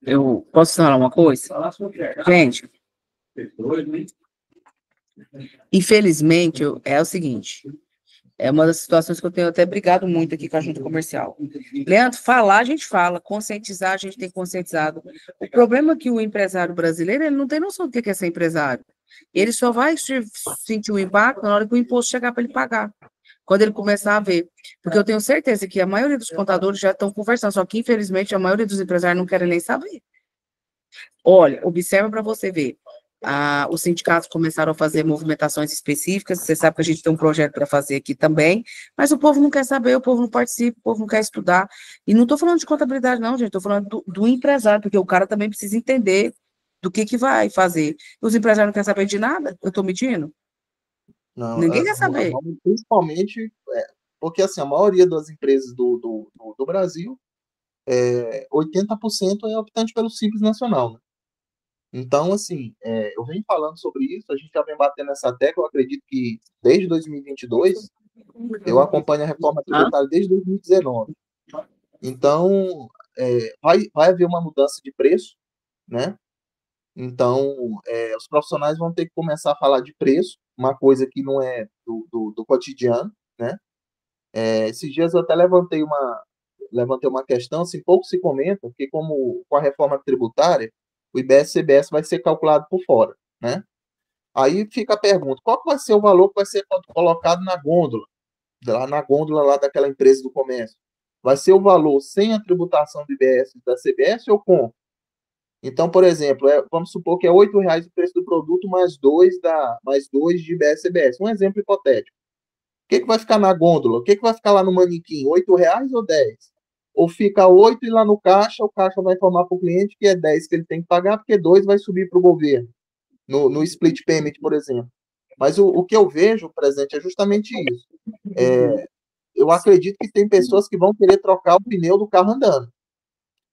eu posso falar uma coisa? Gente, infelizmente, é o seguinte, é uma das situações que eu tenho até brigado muito aqui com a junta comercial. Leandro, falar, a gente fala, conscientizar, a gente tem conscientizado. O problema é que o empresário brasileiro, ele não tem noção do que é ser empresário. Ele só vai sentir o impacto na hora que o imposto chegar para ele pagar. Quando ele começar a ver. Porque eu tenho certeza que a maioria dos contadores já estão conversando, só que, infelizmente, a maioria dos empresários não querem nem saber. Olha, observa para você ver. Os sindicatos começaram a fazer movimentações específicas, você sabe que a gente tem um projeto para fazer aqui também, mas o povo não quer saber, o povo não participa, o povo não quer estudar. E não estou falando de contabilidade, não, gente, estou falando do empresário, porque o cara também precisa entender do que vai fazer. Os empresários não querem saber de nada? Eu estou mentindo? Não, ninguém quer saber. Principalmente, porque assim, a maioria das empresas do Brasil, 80% é optante pelo Simples Nacional, né? Então, assim, eu venho falando sobre isso, a gente já vem batendo nessa tecla, eu acredito que desde 2022, eu acompanho a reforma tributária desde 2019. Então, vai haver uma mudança de preço, né? Então, os profissionais vão ter que começar a falar de preço, uma coisa que não é do cotidiano, né? Esses dias eu até levantei uma questão, assim, pouco se comenta, que como com a reforma tributária, o IBS e CBS vai ser calculado por fora, né? Aí fica a pergunta, qual que vai ser o valor que vai ser colocado na gôndola lá daquela empresa do comércio? Vai ser o valor sem a tributação do IBS e da CBS ou com? Então, por exemplo, vamos supor que é R$ 8,00 o preço do produto mais 2 de IBS e CBS. Um exemplo hipotético. O que vai ficar na gôndola? O que vai ficar lá no manequim? R$ 8,00 ou 10? Ou fica 8 e lá no caixa, o caixa vai informar para o cliente que é 10 que ele tem que pagar, porque 2 vai subir para o governo, no split payment, por exemplo. Mas o que eu vejo, presidente, é justamente isso. Eu acredito que tem pessoas que vão querer trocar o pneu do carro andando.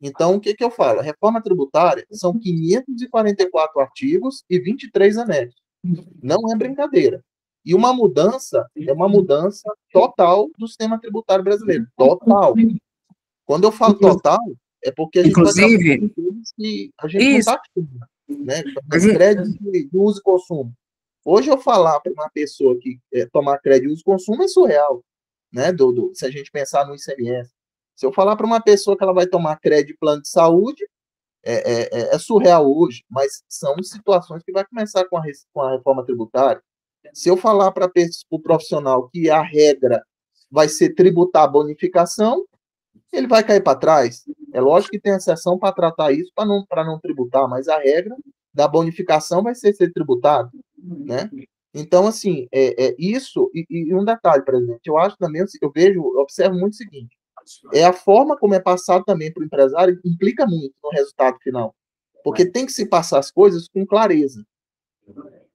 Então, o que eu falo? A reforma tributária são 544 artigos e 23 anexos. Não é brincadeira. E uma mudança é uma mudança total do sistema tributário brasileiro. Total. Quando eu falo total, é porque a gente vai trabalhar Inclusive, com coisas que a gente não isso. está acostumado, né? Mas, Crédito de uso e consumo. Hoje eu falar para uma pessoa que tomar crédito de uso e consumo é surreal, né? Se a gente pensar no ICMS. Se eu falar para uma pessoa que ela vai tomar crédito de plano de saúde, é surreal hoje, mas são situações que vai começar com a reforma tributária. Se eu falar para o profissional que a regra vai ser tributar a bonificação, ele vai cair para trás. É lógico que tem exceção para tratar isso, para não tributar, mas a regra da bonificação vai ser tributado, né? Então, assim, isso, e um detalhe, presidente, eu acho também, eu observo muito o seguinte, a forma como é passado também para o empresário implica muito no resultado final, porque tem que se passar as coisas com clareza.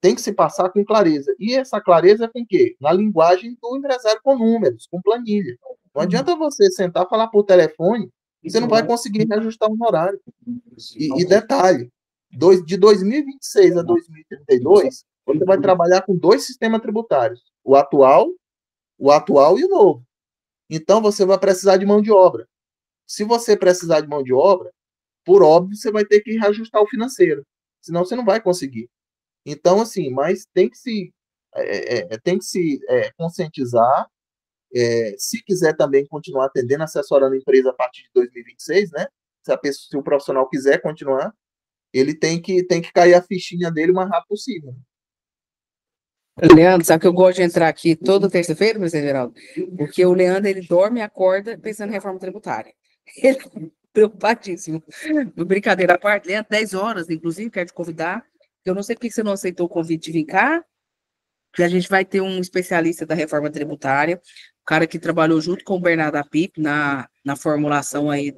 Tem que se passar com clareza. E essa clareza é com o quê? Na linguagem do empresário, com números, com planilha. Não adianta você sentar e falar por telefone, você não vai conseguir reajustar o horário. E detalhe, de 2026 a 2032, você vai trabalhar com 2 sistemas tributários, o atual e o novo. Então, você vai precisar de mão de obra. Se você precisar de mão de obra, por óbvio, você vai ter que reajustar o financeiro. Senão, você não vai conseguir. Então, assim, mas tem que se conscientizar. Se quiser também continuar atendendo, assessorando a empresa a partir de 2026, né? Se o profissional quiser continuar, ele tem que cair a fichinha dele o mais rápido possível. Leandro, sabe que eu gosto de entrar aqui toda terça-feira, presidente Geraldo? Porque o Leandro, ele dorme e acorda pensando em reforma tributária. Ele é preocupadíssimo. Brincadeira à parte, Leandro, 10 horas, inclusive, quero te convidar. Eu não sei por que você não aceitou o convite de vir cá, que a gente vai ter um especialista da reforma tributária, o cara que trabalhou junto com o Bernardo Apip na formulação aí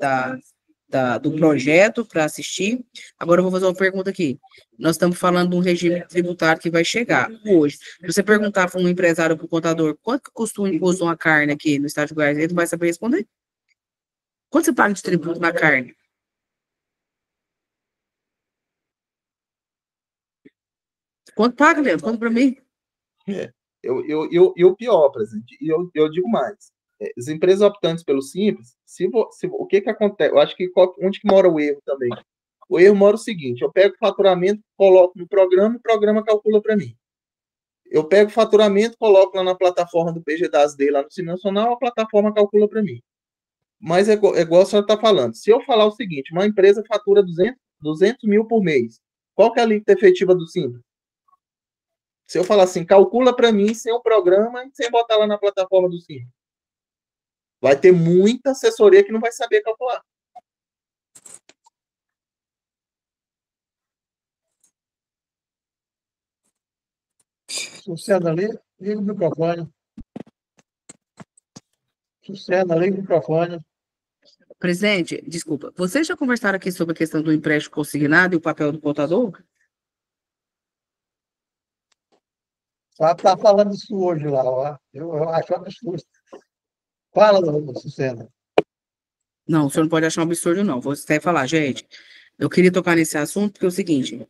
do projeto para assistir. Agora eu vou fazer uma pergunta aqui. Nós estamos falando de um regime tributário que vai chegar hoje. Se você perguntar para um empresário, para o contador, quanto que custa o imposto de uma carne aqui no estado de Goiás, ele não vai saber responder. Quanto você paga de tributo na carne? Quanto paga, Leandro? Conta para mim. O pior, presidente, e eu digo mais. As empresas optantes pelo Simples, o que acontece? Eu acho que onde que mora o erro também? O erro mora o seguinte: eu pego o faturamento, coloco no programa, o programa calcula para mim. Eu pego o faturamento, coloco lá na plataforma do PG das D, lá no Simples Nacional, a plataforma calcula para mim. Mas é igual a senhora está falando. Se eu falar o seguinte, uma empresa fatura 200 mil por mês, qual que é a alíquota efetiva do Simples? Se eu falar assim, calcula para mim sem o programa e sem botar lá na plataforma do Simples, vai ter muita assessoria que não vai saber calcular. Suceda ali, liga o microfone. Suceda, liga o microfone. Presidente, desculpa, vocês já conversaram aqui sobre a questão do empréstimo consignado e o papel do contador? Tá falando isso hoje lá, ó. Eu acho absurdo. Fala, Sucena. Não, o senhor não pode achar um absurdo, não. Vou até falar, gente, eu queria tocar nesse assunto porque é o seguinte,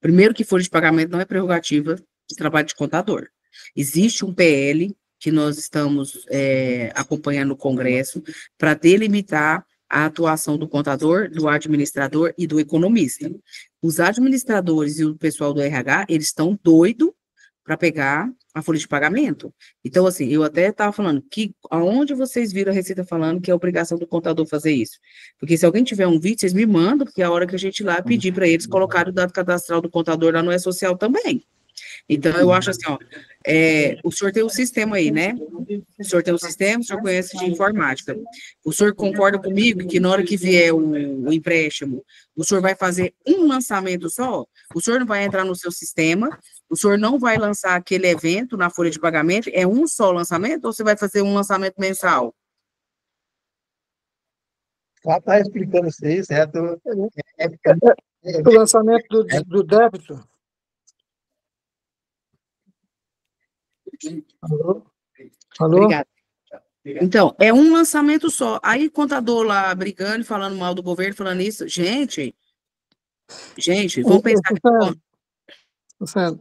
primeiro que folha de pagamento não é prerrogativa de trabalho de contador. Existe um PL que nós estamos acompanhando no Congresso para delimitar a atuação do contador, do administrador e do economista. Os administradores e o pessoal do RH, eles estão doidos para pegar a folha de pagamento. Então, assim, eu até estava falando que aonde vocês viram a Receita falando que é obrigação do contador fazer isso? Porque se alguém tiver um vídeo, vocês me mandam, porque é a hora que a gente ir lá pedir para eles colocarem o dado cadastral do contador lá no E-Social também. Então, eu acho assim, ó, o senhor tem um sistema aí, né? O senhor tem um sistema, o senhor conhece de informática. O senhor concorda comigo que na hora que vier o empréstimo, o senhor vai fazer um lançamento só? O senhor não vai entrar no seu sistema, o senhor não vai lançar aquele evento na folha de pagamento, é um só lançamento ou você vai fazer um lançamento mensal? Está explicando isso aí, certo? O lançamento do débito. Alô? Alô? Obrigada. Então, é um lançamento só. Aí, contador lá brigando, falando mal do governo, falando isso. Gente, vamos pensar que... Sucena.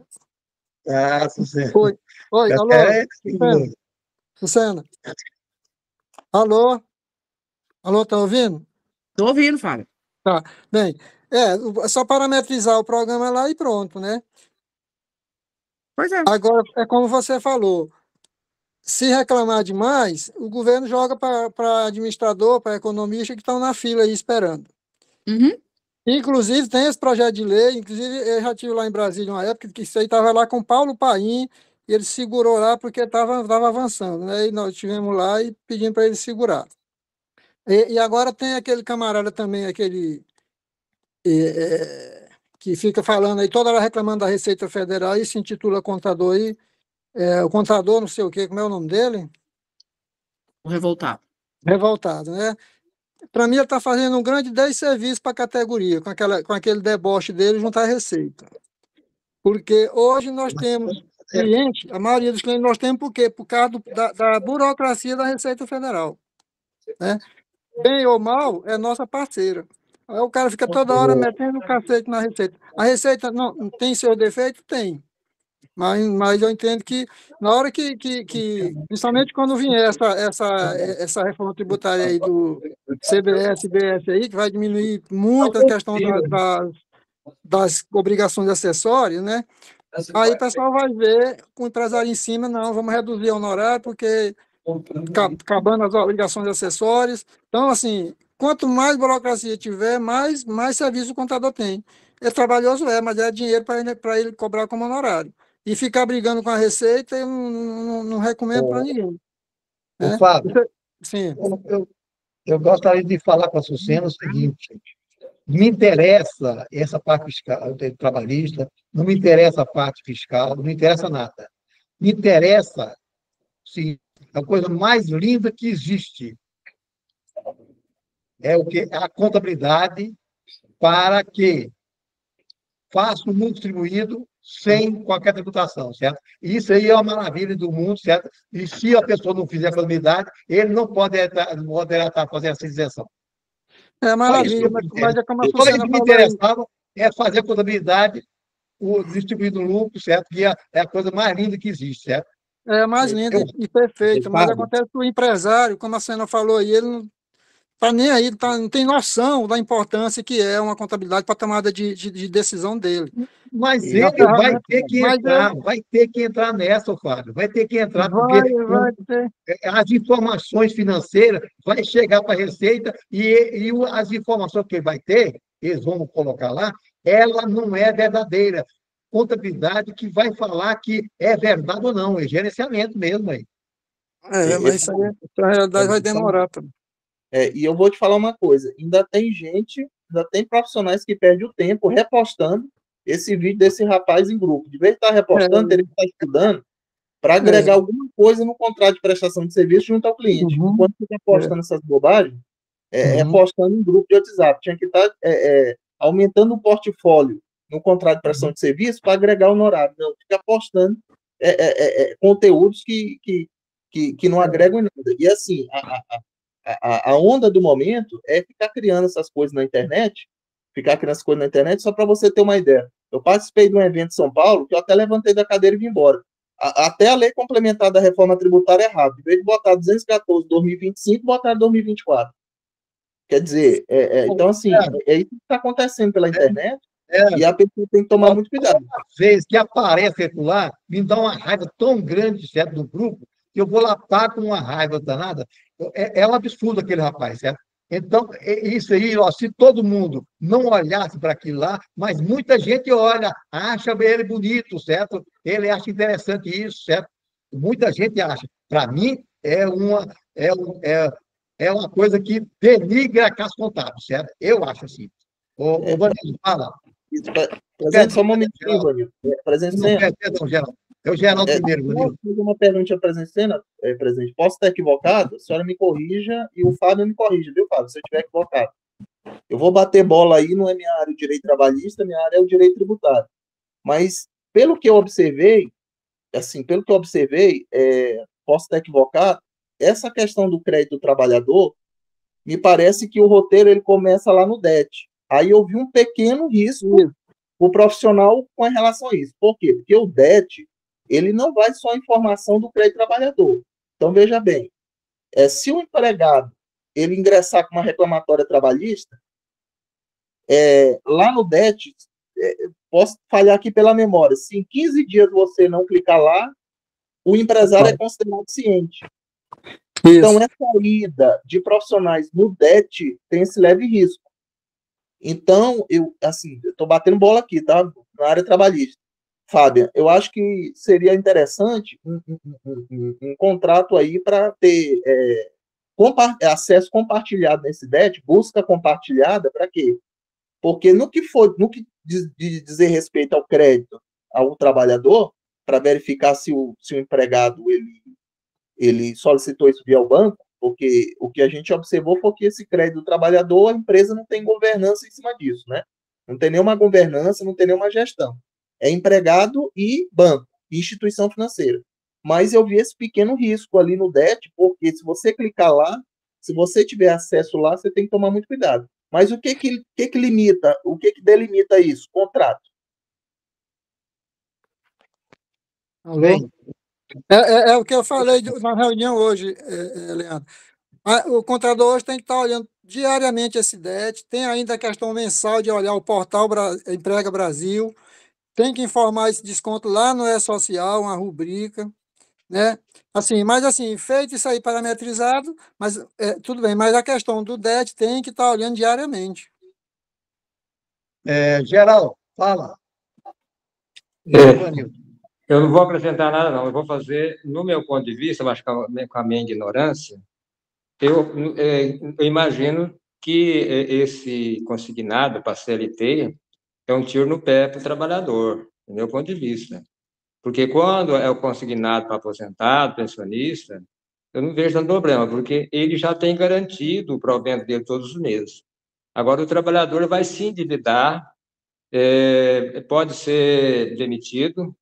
Ah, Sucena. Oi, alô, Sucena. Alô, tá ouvindo? Estou ouvindo, Fábio. Tá, bem, é só parametrizar o programa lá e pronto, né? Pois é. Agora, é como você falou, se reclamar demais, o governo joga para administrador, para economista que estão na fila aí esperando. Uhum. Inclusive, tem esse projeto de lei, inclusive eu já estive lá em Brasília uma época, que isso aí estava lá com Paulo Paim, e ele segurou lá porque estava avançando, né? E nós estivemos lá e pedimos para ele segurar. E agora tem aquele camarada também, aquele que fica falando aí, toda hora reclamando da Receita Federal, e se intitula contador aí, o contador não sei o quê, como é o nome dele? O revoltado. Revoltado, né? Para mim, ele está fazendo um grande desserviço para a categoria, com aquele deboche dele junto à Receita. Porque hoje nós temos clientes, a maioria dos clientes nós temos por quê? Por causa da burocracia da Receita Federal. Né? Bem ou mal, é nossa parceira. Aí o cara fica toda hora metendo o cacete na Receita. A Receita não tem seus defeitos? Tem. Mas eu entendo que na hora principalmente quando vier essa reforma tributária aí do CBS e BS aí, que vai diminuir muito a questão das obrigações acessórias, né? Aí o pessoal vai ver com o empresário em cima, não, vamos reduzir o honorário, porque acabando as obrigações acessórias. Então, assim, quanto mais burocracia tiver, mais serviço o contador tem. É trabalhoso, mas é dinheiro para ele cobrar como honorário. E ficar brigando com a Receita, eu não recomendo para ninguém. Né? Fábio, Sim. eu gostaria de falar com a Sucena o seguinte: me interessa essa parte fiscal, trabalhista, não me interessa a parte fiscal, não me interessa nada. Me interessa, sim, a coisa mais linda que existe é o que a contabilidade para que faça o mundo distribuído sem qualquer tributação, certo? Isso aí é uma maravilha do mundo, certo? E se a pessoa não fizer contabilidade, ele não poderá estar fazendo essa isenção. É maravilha, mas é como a Tudo Sucena que me falou aí. interessava é fazer a contabilidade, o distribuído lucro, certo? Que é a coisa mais linda que existe, certo? É mais linda e perfeita, mas acontece que o empresário, como a Sucena falou aí, ele não está nem aí, não tem noção da importância que é uma contabilidade para a tomada de decisão dele. Mas ele vai ter que entrar nessa, Fábio. Vai ter que entrar, porque as informações financeiras vai chegar para a Receita e as informações que ele vai ter, eles vão colocar lá, ela não é verdadeira. Contabilidade que vai falar que é verdade ou não, é gerenciamento mesmo aí. Mas isso aí, na realidade, vai demorar. E eu vou te falar uma coisa, ainda tem profissionais que perdem o tempo repostando esse vídeo desse rapaz em grupo. De vez de estar repostando, teria que estar estudando para agregar alguma coisa no contrato de prestação de serviço junto ao cliente. Enquanto você está postando essas bobagens, repostando em grupo de WhatsApp. Tinha que estar aumentando o portfólio no contrato de prestação de serviço para agregar honorário. Não, fica postando conteúdos que não agregam em nada. E assim, a onda do momento é ficar criando essas coisas na internet, só para você ter uma ideia. Eu participei de um evento em São Paulo que eu até levantei da cadeira e vim embora. Até a lei complementar da reforma tributária é rápida. Em vez de botar 214 2025, botaram 2024. Quer dizer, então assim, é isso que está acontecendo pela internet e a pessoa tem que tomar muito cuidado. Às vezes que aparece lá, me dá uma raiva tão grande, certo, do grupo, que eu vou lá com uma raiva danada. É um absurdo aquele rapaz, certo? Então, isso aí, ó, se todo mundo não olhasse para aquilo lá, mas muita gente olha, acha ele bonito, certo? Ele acha interessante isso, certo? Muita gente acha. Para mim, é uma coisa que denigra a Caixa Contábil, certo? Eu acho assim. Ô, Vanildo, fala. Presente só um momentinho, Vanildo. Perdão, Geraldo. É o Geraldo primeiro, Vanildo. Posso fazer uma pergunta para a presidente? Posso estar equivocado? A senhora me corrija e o Fábio me corrija, viu, Fábio? Se eu estiver equivocado. Eu vou bater bola aí, não é minha área o direito trabalhista, minha área é o direito tributário. Mas, pelo que eu observei, posso estar equivocado, essa questão do crédito do trabalhador, me parece que o roteiro ele começa lá no DET. Aí eu vi um pequeno risco o profissional com relação a isso. Por quê? Porque o DET, ele não vai só a informação do crédito trabalhador. Então, veja bem, se o empregado ele ingressar com uma reclamatória trabalhista, lá no DET, posso falhar aqui pela memória, se em 15 dias você não clicar lá, o empresário é considerado ciente. Então, essa ida de profissionais no DET tem esse leve risco. Então, eu estou batendo bola aqui, tá? Na área trabalhista. Fábia, eu acho que seria interessante um contrato aí para ter acesso compartilhado nesse DET, busca compartilhada, para quê? Porque no que dizer respeito ao crédito ao trabalhador, para verificar se o empregado ele solicitou isso via o banco, porque o que a gente observou foi que esse crédito do trabalhador, a empresa não tem governança em cima disso, né? Não tem nenhuma governança, não tem nenhuma gestão. É empregado e banco, instituição financeira. Mas eu vi esse pequeno risco ali no DET, porque se você clicar lá, se você tiver acesso lá, você tem que tomar muito cuidado. Mas o que limita, o que delimita isso? Contrato. Alô? É o que eu falei na reunião hoje, Leandro. O contador hoje tem que estar olhando diariamente esse DET, tem ainda a questão mensal de olhar o portal Emprega Brasil, tem que informar esse desconto lá no E-Social, uma rubrica, né? Mas feito isso aí parametrizado, mas tudo bem, mas a questão do DET tem que estar olhando diariamente. Geraldo, fala. Eu não vou acrescentar nada, não. Eu vou fazer, no meu ponto de vista, eu acho que com a minha ignorância, eu imagino que esse consignado para a CLT é um tiro no pé para o trabalhador, do meu ponto de vista. Porque quando é o consignado para aposentado, pensionista, eu não vejo tanto problema, porque ele já tem garantido o provento dele todos os meses. Agora, o trabalhador vai se endividar, pode ser demitido,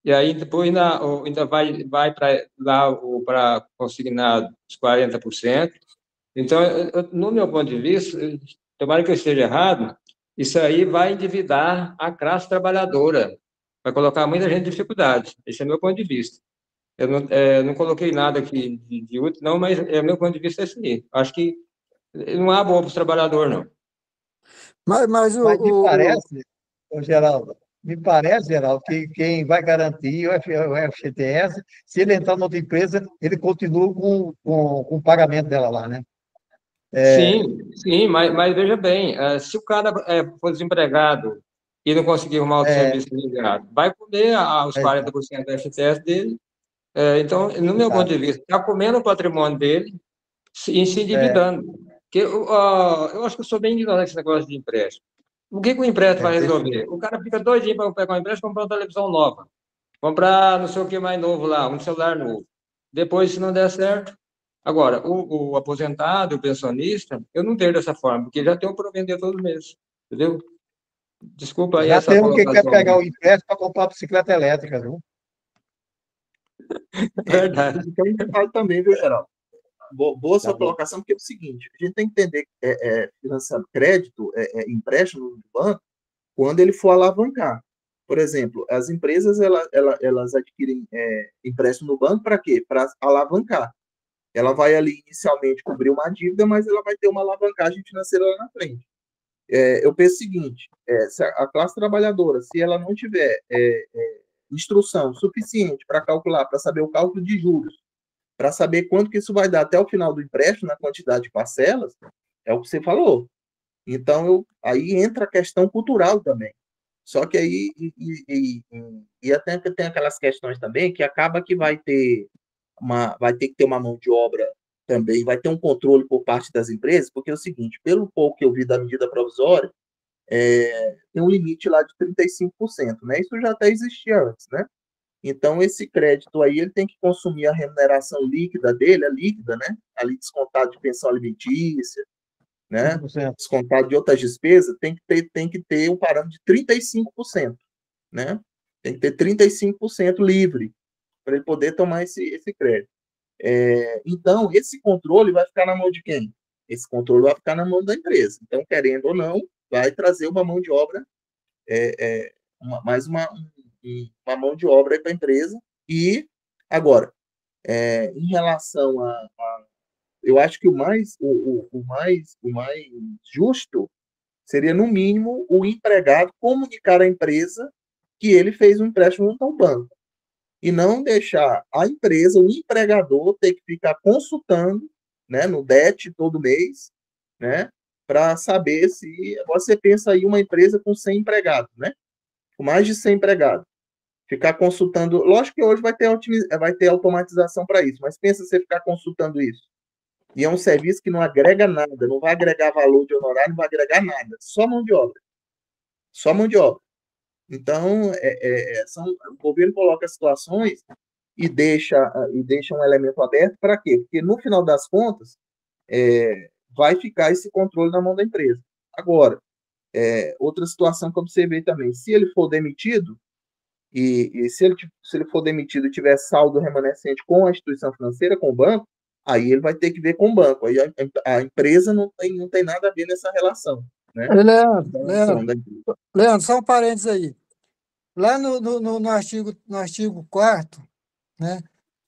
e aí depois ainda vai para consignado os 40%. Então, no meu ponto de vista, tomara que eu esteja errado, isso aí vai endividar a classe trabalhadora, vai colocar muita gente em dificuldade. Esse é o meu ponto de vista. Eu não coloquei nada aqui de útil, não, mas o meu ponto de vista é esse aí. Acho que não há boa para os trabalhadores, não. Mas me parece, Geraldo, que quem vai garantir o FGTS, se ele entrar em outra empresa, ele continua com o pagamento dela lá, né? Sim, mas veja bem, se o cara for desempregado e não conseguir arrumar outro serviço ligado, vai comer os 40% do FGTS dele. Então, no meu ponto de vista, está comendo o patrimônio dele e se endividando. Porque, eu acho que eu sou bem ignorante nesse negócio de empréstimo. O que o empréstimo vai resolver? O cara fica doidinho para pegar um empréstimo, comprar uma televisão nova, comprar não sei o que mais novo lá, um celular novo. Depois, se não der certo... Agora, o aposentado, o pensionista, eu não vejo dessa forma, porque já tem um provento todos os meses, entendeu? Desculpa aí essa colocação. Já tem um que quer pegar aí. o empréstimo para comprar a bicicleta elétrica, viu? Verdade. Então, um detalhe também, viu, Geraldo? Boa sua colocação, porque é o seguinte, a gente tem que entender que financiamento, crédito, empréstimo do banco, quando ele for alavancar. Por exemplo, as empresas elas adquirem empréstimo no banco para quê? Para alavancar. Ela vai ali inicialmente cobrir uma dívida, mas ela vai ter uma alavancagem financeira lá na frente. Eu penso o seguinte, se a classe trabalhadora, se ela não tiver instrução suficiente para calcular, para saber o cálculo de juros, para saber quanto que isso vai dar até o final do empréstimo, na quantidade de parcelas, é o que você falou. Então, aí entra a questão cultural também. Só que aí, até tem aquelas questões também que acaba que vai ter que ter uma mão de obra também, vai ter um controle por parte das empresas, porque é o seguinte, pelo pouco que eu vi da medida provisória, tem um limite lá de 35%, né? Isso já até existia antes, né? Então, esse crédito aí, ele tem que consumir a remuneração líquida dele, a líquida, né? Ali descontado de pensão alimentícia, né? 100%. Descontado de outras despesas, tem que ter um parâmetro de 35%, né? Tem que ter 35% livre para ele poder tomar esse crédito. Então, esse controle vai ficar na mão de quem? Esse controle vai ficar na mão da empresa. Então, querendo ou não, vai trazer uma mão de obra, mais uma mão de obra para a empresa. E, agora, em relação eu acho que o mais justo seria, no mínimo, o empregado comunicar à empresa que ele fez um empréstimo junto ao banco. E não deixar a empresa, o empregador, ter que ficar consultando, né, no DET todo mês, né, para saber se... Você pensa aí uma empresa com 100 empregados, né? Com mais de 100 empregados. Ficar consultando... Lógico que hoje vai ter automatização para isso, mas pensa você ficar consultando isso. E é um serviço que não agrega nada, não vai agregar valor de honorário, não vai agregar nada. Só mão de obra. Só mão de obra. Então, o governo coloca situações e deixa um elemento aberto para quê? Porque, no final das contas, vai ficar esse controle na mão da empresa. Agora, outra situação que eu observei também, se ele for demitido, e se ele for demitido e tiver saldo remanescente com a instituição financeira, com o banco, aí ele vai ter que ver com o banco. Aí a empresa não tem nada a ver nessa relação. Né? Leandro, só um parênteses aí. Lá no artigo 4º, né?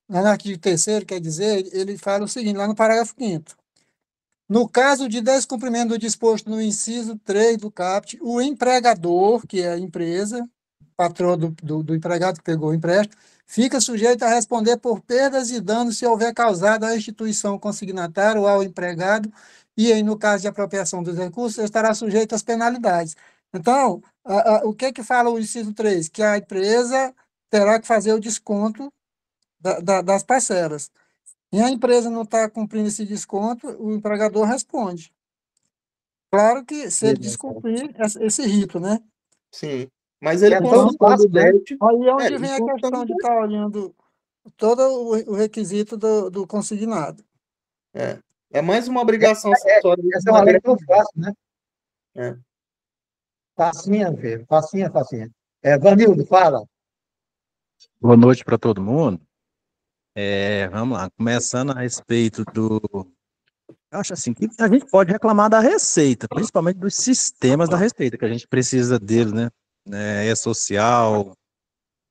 Lá no artigo 3º, quer dizer, ele fala o seguinte, lá no parágrafo 5º. No caso de descumprimento do disposto no inciso 3 do caput, o empregador, que é a empresa, patrão do empregado que pegou o empréstimo, fica sujeito a responder por perdas e danos se houver causado à instituição consignatária ou ao empregado, e aí, no caso de apropriação dos recursos, estará sujeito às penalidades. Então, o que fala o inciso 3? Que a empresa terá que fazer o desconto das parcelas. E a empresa não está cumprindo esse desconto, o empregador responde. Claro que se ele descumprir esse rito, né? Sim. Mas ele consultando o DET. Aí é onde vem a questão de estar olhando todo o requisito do consignado. É mais uma obrigação acessória. Essa é uma lei tão fácil, né? Facinha, filho. Facinha. Vanildo, fala. Boa noite para todo mundo. Vamos lá, começando a respeito eu acho assim, que a gente pode reclamar da Receita, principalmente dos sistemas da Receita, que a gente precisa deles, né? E-Social,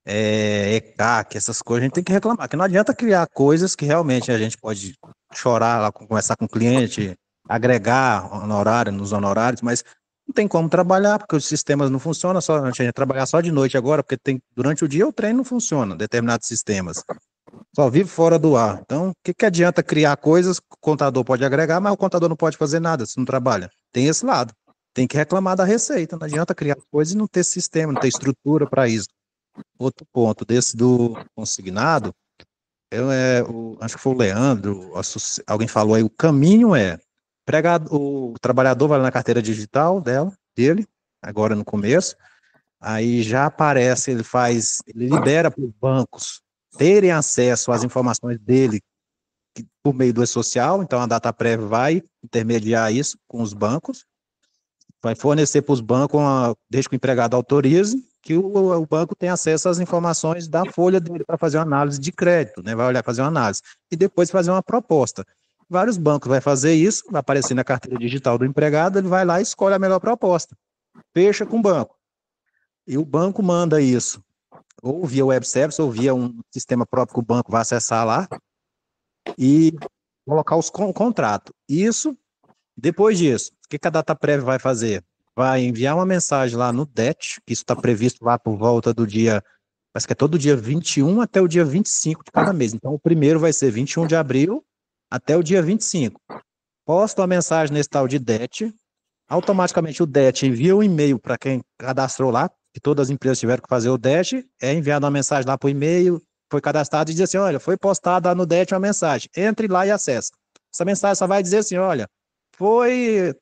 ECAC, essas coisas, a gente tem que reclamar, que não adianta criar coisas que realmente a gente pode chorar lá, conversar com o cliente, agregar nos honorários, mas não tem como trabalhar, porque os sistemas não funcionam, a gente vai trabalhar só de noite agora, porque durante o dia o trem não funciona, determinados sistemas. Só vive fora do ar. Então, o que adianta criar coisas que o contador pode agregar, mas o contador não pode fazer nada se não trabalha? Tem esse lado. Tem que reclamar da Receita. Não adianta criar coisas e não ter sistema, não ter estrutura para isso. Outro ponto desse do consignado, acho que foi o Leandro, alguém falou aí, o caminho o trabalhador vai lá na carteira digital dele, agora no começo, aí já aparece, ele libera para os bancos terem acesso às informações dele por meio do E-Social, então a Dataprev vai intermediar isso com os bancos, vai fornecer para os bancos, desde que o empregado autorize, que o banco tem acesso às informações da folha dele para fazer uma análise de crédito, né? Vai olhar, fazer uma análise, e depois fazer uma proposta. Vários bancos vão fazer isso, vai aparecer na carteira digital do empregado, ele vai lá e escolhe a melhor proposta, fecha com o banco, e o banco manda isso ou via web service, ou via um sistema próprio que o banco vai acessar lá e colocar os contratos. Isso, depois disso, o que a Dataprev vai fazer? Vai enviar uma mensagem lá no DET, que isso está previsto lá por volta do dia, parece que é todo dia 21 até o dia 25 de cada mês. Então, o primeiro vai ser 21 de abril até o dia 25. Posta uma mensagem nesse tal de DET, automaticamente o DET envia um e-mail para quem cadastrou lá, que todas as empresas tiveram que fazer o DET, enviada uma mensagem lá para o e-mail, foi cadastrado e diz assim, olha, foi postada no DET uma mensagem, entre lá e acessa. Essa mensagem só vai dizer assim, olha, foi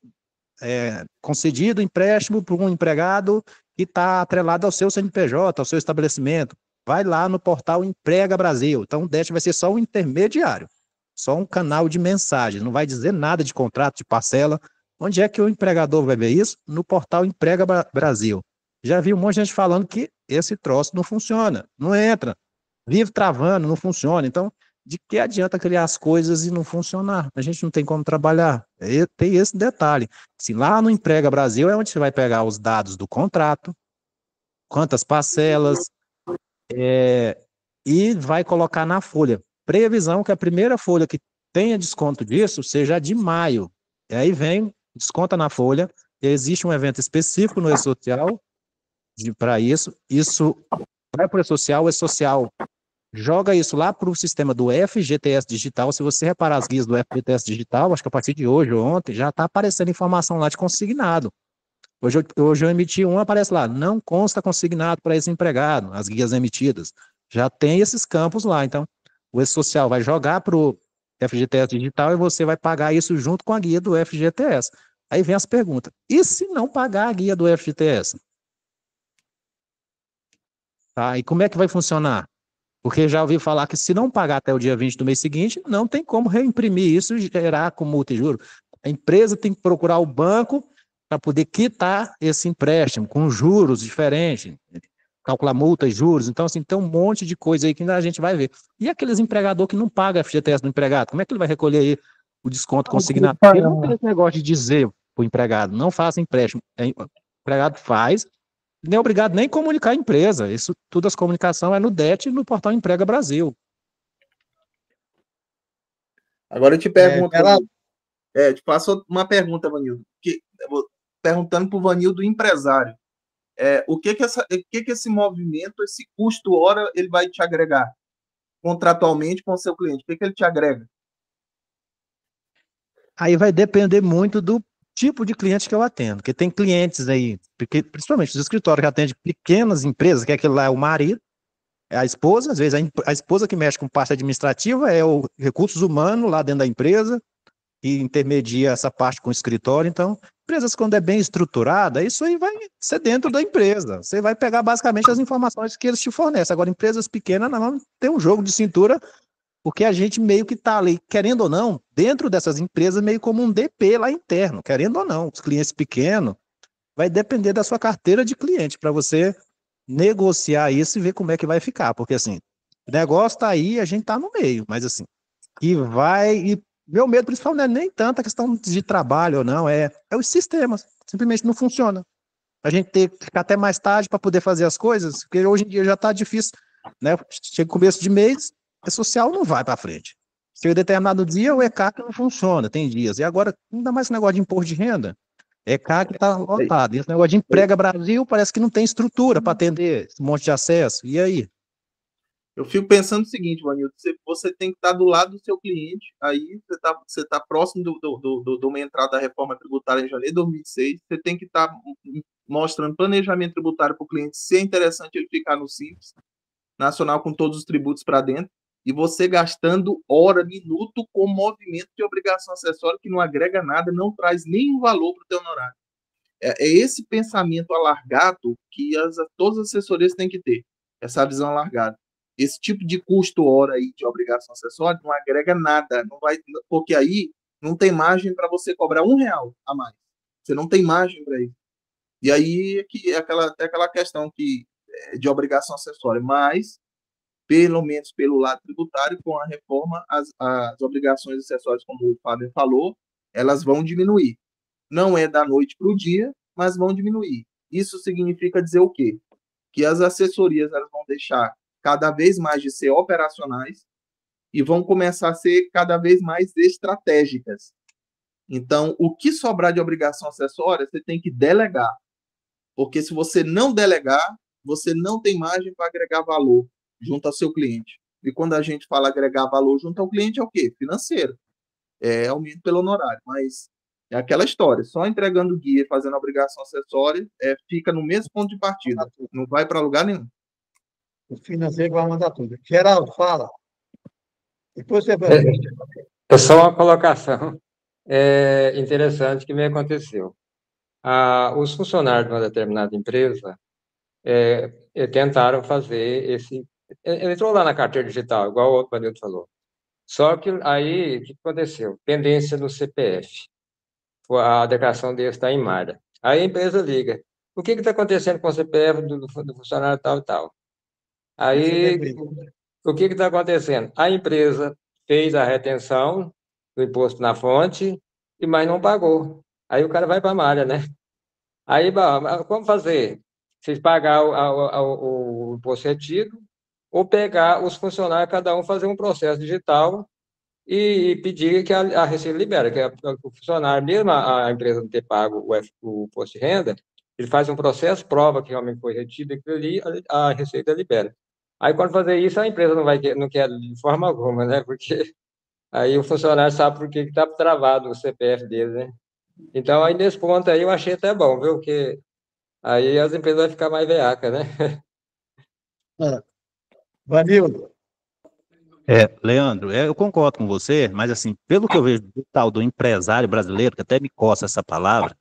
concedido empréstimo para um empregado que está atrelado ao seu CNPJ, ao seu estabelecimento. Vai lá no portal Emprega Brasil. Então o DET vai ser só um intermediário, só um canal de mensagem, não vai dizer nada de contrato, de parcela. Onde é que o empregador vai ver isso? No portal Emprega Brasil. Já vi um monte de gente falando que esse troço não funciona, não entra, vive travando, não funciona. Então, de que adianta criar as coisas e não funcionar? A gente não tem como trabalhar. Tem esse detalhe. Se lá no Emprega Brasil é onde você vai pegar os dados do contrato, quantas parcelas, e vai colocar na folha. Previsão que a primeira folha que tenha desconto disso seja de maio. E aí vem, desconta na folha, existe um evento específico no E-Social para isso vai para o E-Social joga isso lá para o sistema do FGTS Digital. Se você reparar as guias do FGTS Digital, acho que a partir de hoje ou ontem, já está aparecendo informação lá de consignado. Hoje eu emiti aparece lá, não consta consignado para esse empregado, as guias emitidas. Já tem esses campos lá, então o E-Social vai jogar para o FGTS Digital e você vai pagar isso junto com a guia do FGTS. Aí vem as perguntas, e se não pagar a guia do FGTS? Tá, e como é que vai funcionar? Porque já ouvi falar que se não pagar até o dia 20 do mês seguinte, não tem como reimprimir isso e gerar com multa e juros. A empresa tem que procurar o banco para poder quitar esse empréstimo com juros diferentes, calcular multa e juros. Então, assim, tem um monte de coisa aí que ainda a gente vai ver. E aqueles empregador que não paga FGTS do empregado, como é que ele vai recolher aí o desconto consignado? Ele não tem esse negócio de dizer para o empregado, não faça empréstimo. O empregado faz, nem é obrigado nem comunicar a empresa. Isso tudo, as comunicação é no DET e no portal Emprega Brasil. Agora eu te pergunto, te faço uma pergunta, Vanildo, perguntando para o Vanildo, empresário, o que esse movimento, esse custo hora, ele vai te agregar contratualmente com o seu cliente? O que ele te agrega? Aí vai depender muito do tipo de cliente que eu atendo, porque tem clientes aí, porque, principalmente os escritórios que atendem pequenas empresas, que aquele lá é o marido, é a esposa, às vezes a esposa que mexe com parte administrativa é o recursos humanos lá dentro da empresa, e intermedia essa parte com o escritório. Então, empresas quando é bem estruturada, isso aí vai ser dentro da empresa, você vai pegar basicamente as informações que eles te fornecem. Agora, empresas pequenas, não, tem um jogo de cintura, porque a gente meio que está ali, querendo ou não, dentro dessas empresas, meio como um DP lá interno, querendo ou não. Os clientes pequenos, vai depender da sua carteira de cliente, para você negociar isso e ver como é que vai ficar. Porque, assim, o negócio está aí, a gente está no meio, mas, assim, meu medo principal não é nem tanto a questão de trabalho ou não, é os sistemas, simplesmente não funciona. A gente tem que ficar até mais tarde para poder fazer as coisas, porque hoje em dia já está difícil, né? Chega começo de mês, E-Social não vai para frente. Chega determinado dia, o ECAC não funciona, tem dias. E agora, ainda mais esse negócio de imposto de renda, ECAC está lotado. E esse negócio de Emprega Brasil parece que não tem estrutura para atender esse monte de acesso. E aí? Eu fico pensando o seguinte, Vanildo, você tem que estar do lado do seu cliente, aí você tá próximo de uma entrada da reforma tributária em janeiro de 2006, você tem que estar mostrando planejamento tributário para o cliente, se é interessante ele ficar no Simples Nacional com todos os tributos para dentro, e você gastando hora, minuto com movimento de obrigação acessória que não agrega nada, não traz nenhum valor para o teu honorário. É esse pensamento alargado que todas as assessorias têm que ter, essa visão alargada. Esse tipo de custo hora aí de obrigação acessória não agrega nada, não vai, porque aí não tem margem para você cobrar R$1 a mais. Você não tem margem para isso. E aí é aquela questão de obrigação acessória, mas pelo menos pelo lado tributário, com a reforma, as obrigações acessórias, como o Fábio falou, elas vão diminuir. Não é da noite para o dia, mas vão diminuir. Isso significa dizer o quê? Que as assessorias elas vão deixar cada vez mais de ser operacionais e vão começar a ser cada vez mais estratégicas. Então, o que sobrar de obrigação acessória, você tem que delegar. Porque se você não delegar, você não tem margem para agregar valor junto ao seu cliente. E quando a gente fala agregar valor junto ao cliente, é o quê? Financeiro. É aumento pelo honorário. Mas é aquela história. Só entregando guia e fazendo obrigação acessória, fica no mesmo ponto de partida. Não vai para lugar nenhum. O financeiro vai mandar tudo. Geraldo, fala. Depois você vai. É só uma colocação interessante que me aconteceu. Os funcionários de uma determinada empresa tentaram fazer esse... Ele entrou lá na carteira digital, igual o outro Vanildo falou. Só que aí, o que aconteceu? Pendência no CPF. A declaração dele está em Mara. Aí a empresa liga. O que está acontecendo com o CPF do funcionário tal e tal? Aí o que está acontecendo? A empresa fez a retenção do imposto na fonte, mas não pagou. Aí o cara vai para a malha, né? Aí, como fazer? Vocês pagar o imposto retido ou pegar os funcionários, cada um fazer um processo digital e pedir que a Receita libera, que o funcionário, mesmo a empresa não ter pago o imposto de renda, ele faz um processo, prova que realmente foi retido aquilo ali, a Receita libera. Aí, quando fazer isso, a empresa não quer de forma alguma, né? Porque aí o funcionário sabe por que está travado o CPF dele, né? Então, aí nesse ponto aí eu achei até bom, viu? Porque aí as empresas vão ficar mais veacas, né? Vanildo. Leandro, eu concordo com você, mas assim, pelo que eu vejo do tal do empresário brasileiro, que até me coça essa palavra,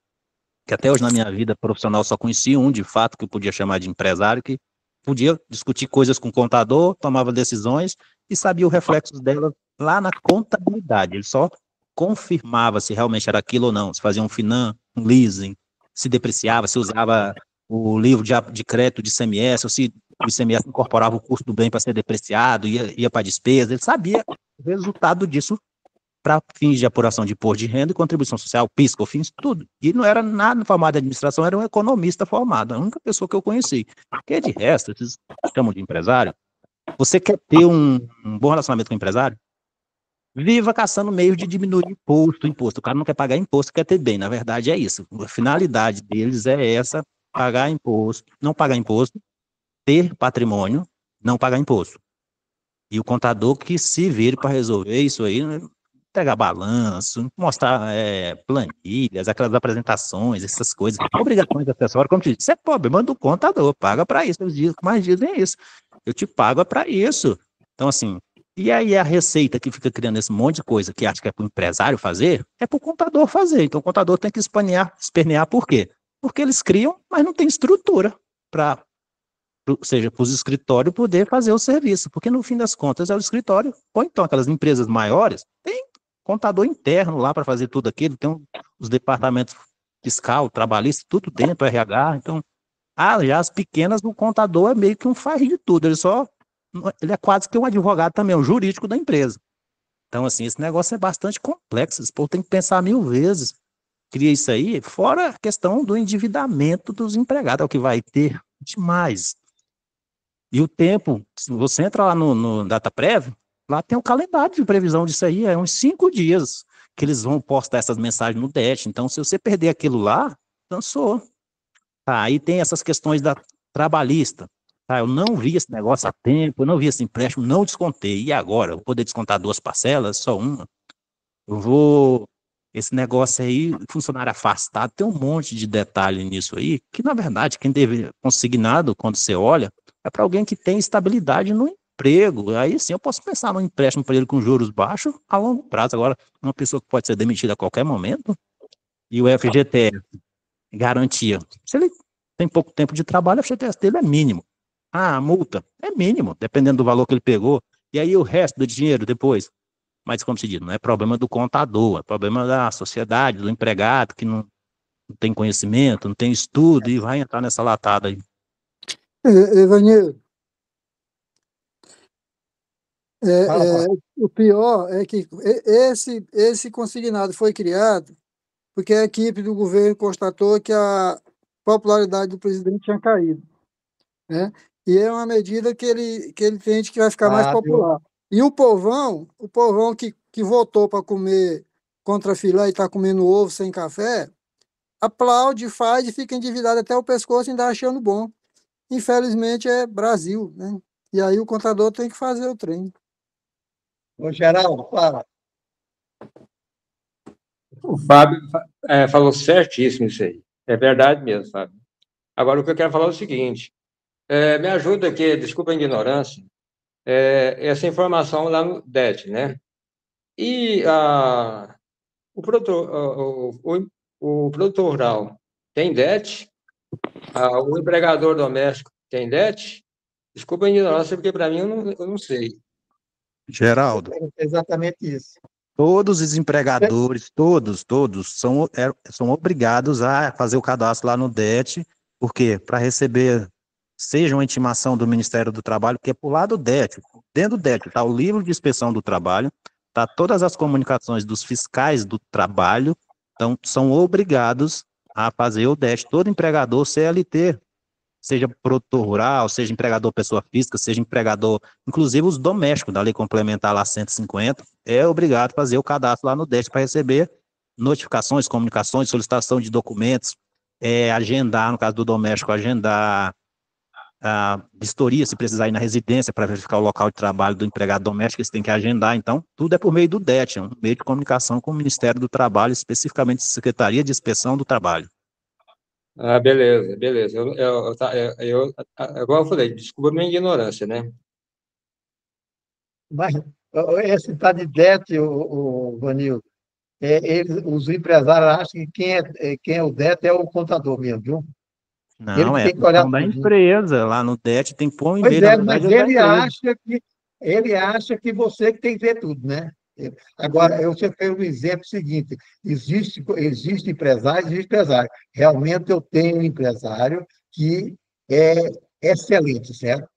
que até hoje na minha vida profissional só conheci um, de fato, que eu podia chamar de empresário, que podia discutir coisas com o contador, tomava decisões e sabia o reflexo dela lá na contabilidade. Ele só confirmava se realmente era aquilo ou não, se fazia um finan, um leasing, se depreciava, se usava o livro de crédito de ICMS, ou se o ICMS incorporava o custo do bem para ser depreciado, ia para despesa. Ele sabia o resultado disso para fins de apuração de imposto de renda e contribuição social, PIS, COFINS, tudo. E não era nada formado em administração, era um economista formado, a única pessoa que eu conheci. Porque de resto, eles chamam de empresário. Você quer ter um bom relacionamento com o empresário? Viva caçando meios de diminuir imposto. O cara não quer pagar imposto, quer ter bem. Na verdade, é isso. A finalidade deles é essa, pagar imposto, não pagar imposto, ter patrimônio, não pagar imposto. E o contador que se vire para resolver isso aí, pegar balanço, mostrar planilhas, aquelas apresentações, essas coisas, obrigações acessórias, como te disse, você é pobre, manda o contador, paga para isso, os dias que mais dizem isso, eu te pago para isso. Então, assim, e aí a receita que fica criando esse monte de coisa que acha que é para o empresário fazer, é para o contador fazer, então o contador tem que espernear por quê? Porque eles criam, mas não tem estrutura para, seja, para os escritórios poder fazer o serviço, porque no fim das contas é o escritório, ou então aquelas empresas maiores, tem contador interno lá para fazer tudo aquilo, tem os departamentos fiscal, trabalhista, tudo dentro, RH, então, já as pequenas, o contador é meio que um faz de tudo, ele é quase que um advogado também, um jurídico da empresa. Então, assim, esse negócio é bastante complexo, esse povo tem que pensar 1000 vezes, cria isso aí, fora a questão do endividamento dos empregados, é o que vai ter demais. E o tempo, se você entra lá no DataPrev, lá tem o calendário de previsão disso aí, é uns 5 dias que eles vão postar essas mensagens no DET. Então, se você perder aquilo lá, dançou. Tá, aí tem essas questões da trabalhista. Tá, eu não vi esse negócio há tempo, eu não vi esse empréstimo, não descontei. E agora? Eu vou poder descontar 2 parcelas, só uma? Esse negócio aí, funcionário afastado, tem um monte de detalhe nisso aí, que na verdade, quem deve consignado, quando você olha, é para alguém que tem estabilidade no emprego. Aí sim eu posso pensar num empréstimo para ele com juros baixos a longo prazo. Agora, uma pessoa que pode ser demitida a qualquer momento, e o FGTS, garantia. Se ele tem pouco tempo de trabalho, o FGTS dele é mínimo. A multa é mínimo, dependendo do valor que ele pegou. E aí o resto do dinheiro depois. Mas, como se diz, não é problema do contador, é problema da sociedade, do empregado, que não tem conhecimento, não tem estudo, e vai entrar nessa latada aí. Evanildo, o pior é que esse consignado foi criado porque a equipe do governo constatou que a popularidade do presidente tinha caído, né? E é uma medida que ele entende que vai ficar mais popular. E o povão que votou para comer contra filé e está comendo ovo sem café, aplaude, faz e fica endividado até o pescoço e ainda achando bom. Infelizmente é Brasil, né? E aí o contador tem que fazer o trem. Ô, Geraldo, fala. O Fábio falou certíssimo isso aí. É verdade mesmo, Fábio. Agora, o que eu quero falar é o seguinte. Me ajuda aqui, desculpa a ignorância, essa informação lá no DET, né? E o produtor rural tem DET? O empregador doméstico tem DET? Desculpa a ignorância, porque para mim eu não sei. Geraldo. É exatamente isso. Todos os empregadores, todos são obrigados a fazer o cadastro lá no DET, porque para receber, seja uma intimação do Ministério do Trabalho, que é por lá do DET, dentro do DET está o livro de inspeção do trabalho, está todas as comunicações dos fiscais do trabalho, então são obrigados a fazer o DET. Todo empregador CLT, seja produtor rural, seja empregador pessoa física, seja empregador, inclusive os domésticos da lei complementar lá 150, é obrigado a fazer o cadastro lá no DET para receber notificações, comunicações, solicitação de documentos, agendar, no caso do doméstico, agendar a vistoria, se precisar ir na residência para verificar o local de trabalho do empregado doméstico, eles têm que agendar. Então, tudo é por meio do DET, um meio de comunicação com o Ministério do Trabalho, especificamente Secretaria de Inspeção do Trabalho. Ah, beleza, beleza. Agora eu falei, desculpa a minha ignorância, né? Mas esse tal de DET, o Vanil, os empresários acham que quem é o DET é o contador mesmo, viu? Não, Ele é tem que olhar função da tudinho. empresa. Lá no DET tem que pôr um Pois e-mail, na mas verdade, é da empresa. ele acha que você que tem que ver tudo, né? Agora, eu sempre pego um exemplo seguinte: existe empresário, existe empresário. Realmente eu tenho um empresário que é excelente, certo?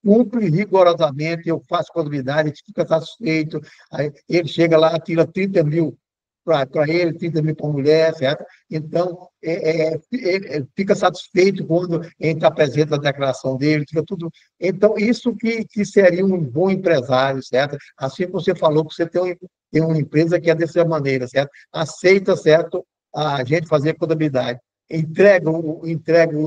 Cumpre rigorosamente, eu faço contabilidade, ele fica satisfeito, aí ele chega lá, tira 30 mil para ele, 30 mil para a mulher, certo? Então, ele fica satisfeito quando a gente apresenta a declaração dele, fica tudo. Então, isso que seria um bom empresário, certo? Assim como você falou, que você tem uma empresa que é dessa maneira, certo? Aceita, certo, a gente fazer contabilidade. Entrega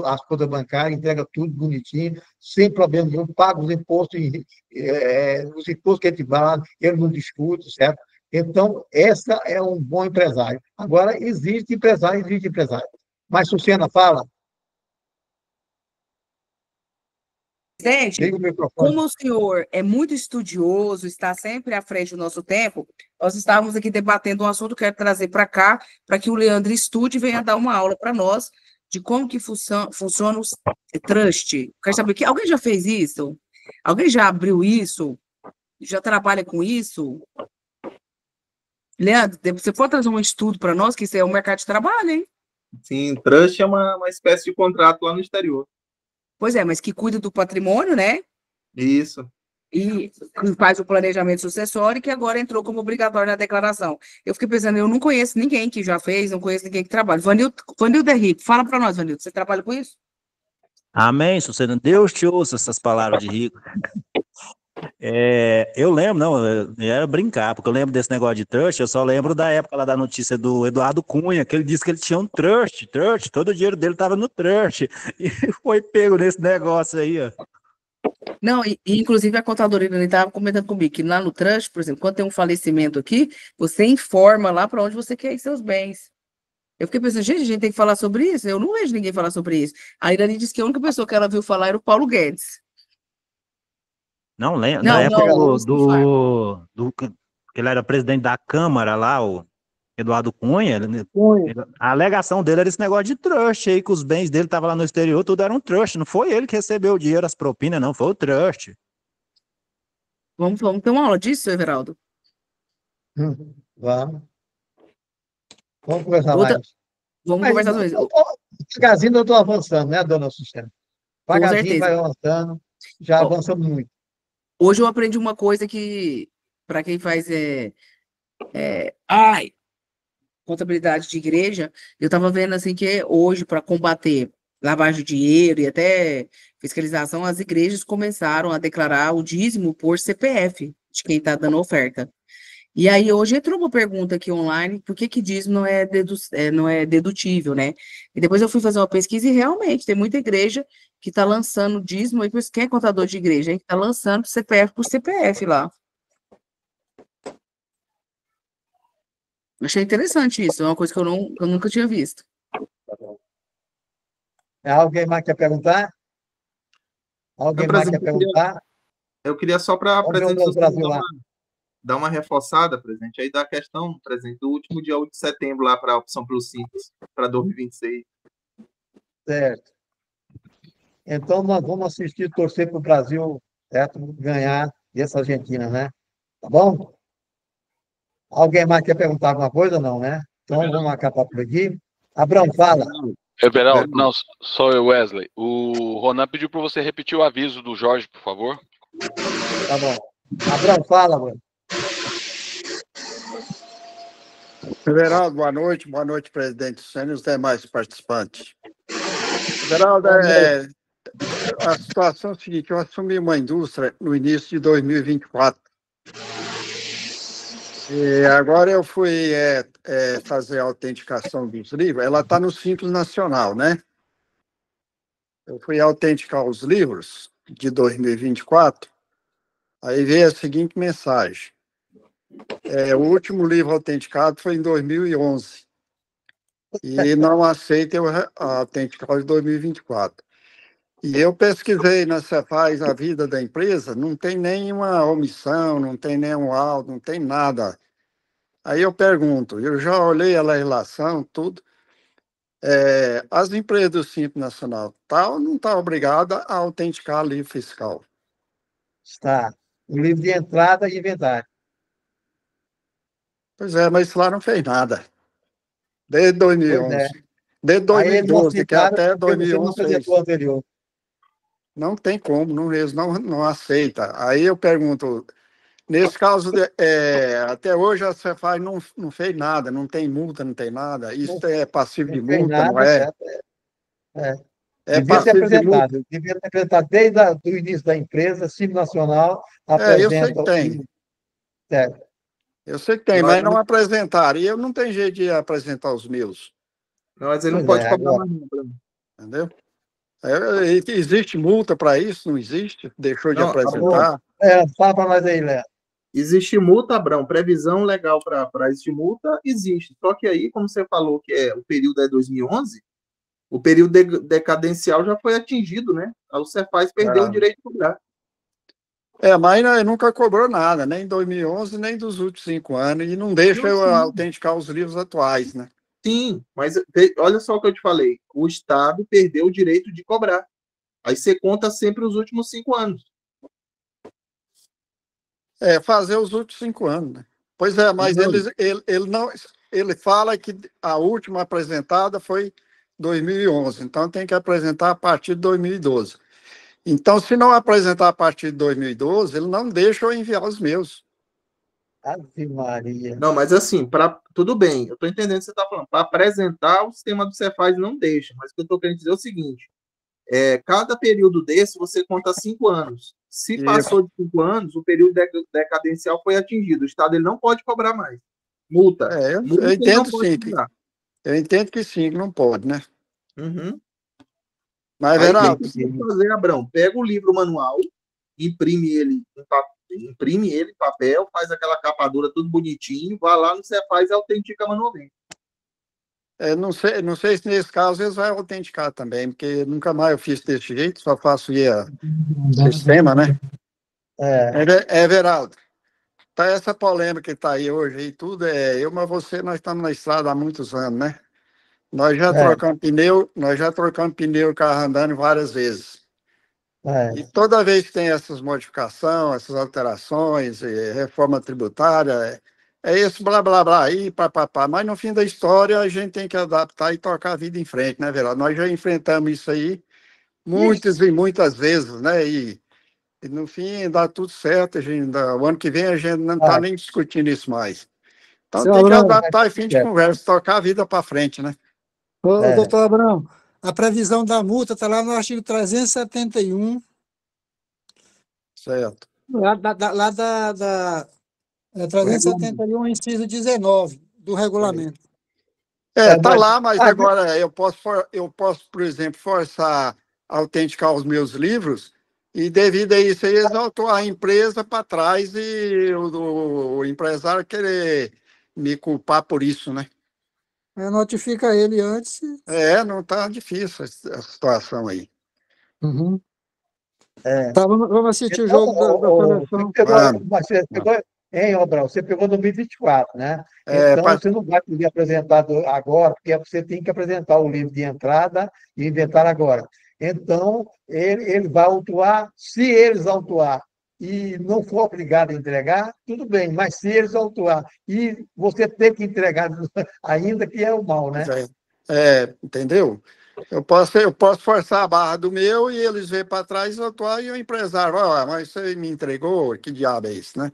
as contas bancárias, entrega tudo bonitinho, sem problema nenhum, paga os impostos que a gente vai, ele não discute, certo? Então, essa é um bom empresário. Agora, existe empresário. Mas, Sucena, fala. Presidente, Liga o microfone. como o senhor é muito estudioso, está sempre à frente do nosso tempo, nós estávamos aqui debatendo um assunto que eu quero trazer para cá, para que o Leandro estude e venha dar uma aula para nós de como que funciona o trust. Quero saber, alguém já fez isso? Alguém já abriu isso? Já trabalha com isso? Leandro, você pode trazer um estudo para nós, que isso é um mercado de trabalho, hein? Sim, trust é uma espécie de contrato lá no exterior. Pois é, mas que cuida do patrimônio, né? Isso. E faz o planejamento sucessório e que agora entrou como obrigatório na declaração. Eu fiquei pensando, eu não conheço ninguém que já fez, não conheço ninguém que trabalha. Vanildo é rico, fala para nós, Vanildo, você trabalha com isso? Amém, Sucena. Deus te ouça essas palavras de rico. Eu lembro, não, eu ia brincar, porque eu lembro desse negócio de trust, eu só lembro da época lá da notícia do Eduardo Cunha, que ele disse que ele tinha um trust, todo o dinheiro dele estava no trust, e foi pego nesse negócio aí, ó. Não, inclusive a contadora estava comentando comigo que lá no trust, por exemplo, quando tem um falecimento aqui, você informa lá para onde você quer ir seus bens. Eu fiquei pensando, gente, a gente tem que falar sobre isso? Eu não vejo ninguém falar sobre isso. A Irani disse que a única pessoa que ela viu falar era o Paulo Guedes. Não, lembro, na época que ele era presidente da Câmara lá, o Eduardo Cunha, a alegação dele era esse negócio de trust aí, que os bens dele estavam lá no exterior, tudo era um trust, não foi ele que recebeu o dinheiro, as propinas, não, foi o trust. Vamos ter uma aula disso, Everaldo? Vamos. Vamos conversar mais. Vamos conversar sobre isso. Devagarzinho eu estou avançando, né, dona Sucena? Devagarzinho vai avançando, já avançamos muito. Hoje eu aprendi uma coisa que, para quem faz contabilidade de igreja, eu estava vendo assim que hoje, para combater lavagem de dinheiro e até fiscalização, as igrejas começaram a declarar o dízimo por CPF de quem está dando oferta. E aí hoje entrou uma pergunta aqui online, por que dízimo não é dedutível, né? E depois eu fui fazer uma pesquisa e realmente tem muita igreja que está lançando dízimo, e quem é contador de igreja, que está lançando CPF por CPF lá. Achei interessante isso, é uma coisa que eu nunca tinha visto. Alguém mais quer perguntar? Alguém mais quer perguntar? Eu queria só para dar uma reforçada, presidente, aí da questão, presidente, do último dia 8 de setembro lá para a opção Plus Simples, para 2026. Certo. Então, nós vamos assistir, torcer para o Brasil, certo? Ganhar dessa Argentina, né? Tá bom? Alguém mais quer perguntar alguma coisa? Não, né? Então, vamos acabar por aqui. Abrão, fala. Everaldo, não, só eu, Wesley. O Ronan pediu para você repetir o aviso do Jorge, por favor. Tá bom. Abrão, fala, Abrão. Everaldo, boa noite, presidente Sênior e os demais participantes. Everaldo, a situação é a seguinte, eu assumi uma indústria no início de 2024. E agora eu fui fazer a autenticação dos livros, ela está no Simples Nacional, né? Eu fui autenticar os livros de 2024, aí veio a seguinte mensagem. O último livro autenticado foi em 2011 e não aceita eu autenticar o de 2024. E eu pesquisei na Cefaz a vida da empresa, não tem nenhuma omissão, não tem nenhum laudo, não tem nada. Aí eu pergunto, eu já olhei a legislação, tudo, as empresas do Simples Nacional ou não está obrigada a autenticar livro fiscal? Está. O livro de entrada e inventário. Pois é, mas isso lá não fez nada. Desde Pois 2011. é. Desde Aí eles não 2012, que aceitaram até porque você não 2011 fez. apresentou o anterior. Não tem como, não, eles não aceitam. Aí eu pergunto, nesse caso, até hoje a Cefaz não fez nada, não tem multa, não tem nada. Isso Não, é passivo não de fez multa, não nada, é? certo? É. É Devia ter passivo de multa. apresentado. Devia ter apresentado desde o início da empresa, Simples Nacional Eu sei que apresenta o tem. livro. Certo. Eu sei que tem, mas não apresentaram. E eu não tenho jeito de apresentar os meus. Não, mas ele não Pois pode é, cobrar agora. mais não, Bruno. Entendeu? Existe multa para isso? Não existe? Deixou de Não, apresentar? Fala para nós aí, Léo. existe multa, Abrão, previsão legal para existir multa, existe. Só que aí, como você falou que o período é 2011, o período decadencial já foi atingido, né? O Cefaz perdeu o direito de cobrar. Mas nunca cobrou nada, nem em 2011, nem dos últimos 5 anos, e não deixa eu autenticar os livros atuais, né? Sim, mas olha só o que eu te falei. O Estado perdeu o direito de cobrar. Aí você conta sempre os últimos 5 anos. Fazer os últimos 5 anos, né? Pois é, mas ele fala que a última apresentada foi 2011, então tem que apresentar a partir de 2012. Então, se não apresentar a partir de 2012, ele não deixa eu enviar os meus. Ave Maria. Não, mas assim, tudo bem, eu estou entendendo o que você está falando. Para apresentar, o sistema do Cefaz não deixa. Mas o que eu estou querendo dizer é o seguinte: cada período desse você conta 5 anos. Se passou de 5 anos, o período decadencial foi atingido. O Estado ele não pode cobrar mais. Multa. Multa Eu entendo não pode sim. cobrar. Eu entendo que sim, que não pode, né? Uhum. Mas, Aí, o Veraldo, que você tem que fazer, Abrão? Pega o livro manual, imprime ele em papel, faz aquela capa dura tudo bonitinho, vai lá no Cefaz e autentica manualmente. não sei se nesse caso eles vão autenticar também, porque nunca mais eu fiz desse jeito, só faço via sistema, né? Veraldo, tá essa polêmica que tá aí hoje e tudo, mas você, nós estamos na estrada há muitos anos, né? Nós já trocamos pneu, carro andando várias vezes. E toda vez que tem essas modificações, essas alterações, reforma tributária, isso, blá, blá, blá, aí, papapá. Mas no fim da história a gente tem que adaptar e tocar a vida em frente, né, Veraldo? Nós já enfrentamos isso aí muitas e muitas vezes, né? E no fim dá tudo certo. O ano que vem a gente não está nem discutindo isso mais. Então tem que adaptar e fim de conversa, tocar a vida para frente, né? Doutor Abrão, a previsão da multa está lá no artigo 371. Certo. Lá da 371, inciso 19 do regulamento. Tá lá, mas agora eu posso, por exemplo, forçar a autenticar os meus livros e devido a isso aí, eles autuar a empresa para trás e o empresário querer me culpar por isso, né? Notifica ele antes. Não está difícil a situação aí. Uhum. Tá, vamos assistir o jogo da seleção. Você pegou 2024, né? Então, você não vai poder apresentar agora, porque você tem que apresentar o livro de entrada e inventar agora. Então, ele vai autuar, se eles autuar e não for obrigado a entregar, tudo bem, mas se eles autuar e você tem que entregar ainda, que é o mal, né? Entendeu? Eu posso forçar a barra do meu e eles vêm para trás e atuar, e o empresário, mas você me entregou, que diabo é isso, né?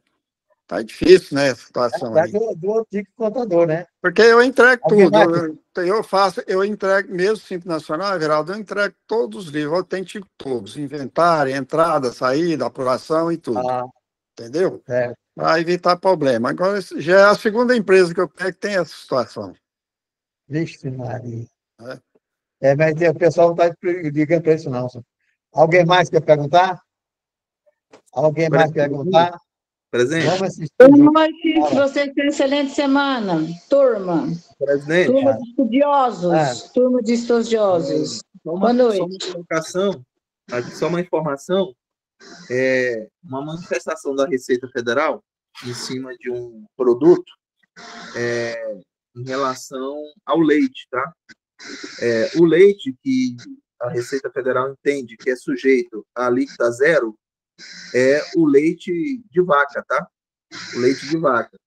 Tá difícil, né, a situação aí. Do antigo contador, né? Porque eu entrego Alguém tudo. Eu entrego, mesmo Simples Nacional, Everaldo, eu entrego todos os livros, eu autentico todos, inventário, entrada, saída, apuração e tudo. Entendeu? Para evitar problema. Agora, já é a segunda empresa que eu pego que tem essa situação. Vixe, Maria. Mas o pessoal não está ligando para isso, não. Alguém mais quer perguntar? Alguém mais quer perguntar? Presente. Vamos assistir. Boa noite, que vocês tenham uma excelente semana. Turma. Presidente. Turma de estudiosos. Turma de estudiosos. Boa noite. Só uma colocação, só uma informação. Uma manifestação da Receita Federal em cima de um produto em relação ao leite, tá? O leite que a Receita Federal entende que é sujeito à alíquota zero é o leite de vaca, tá? O leite de vaca.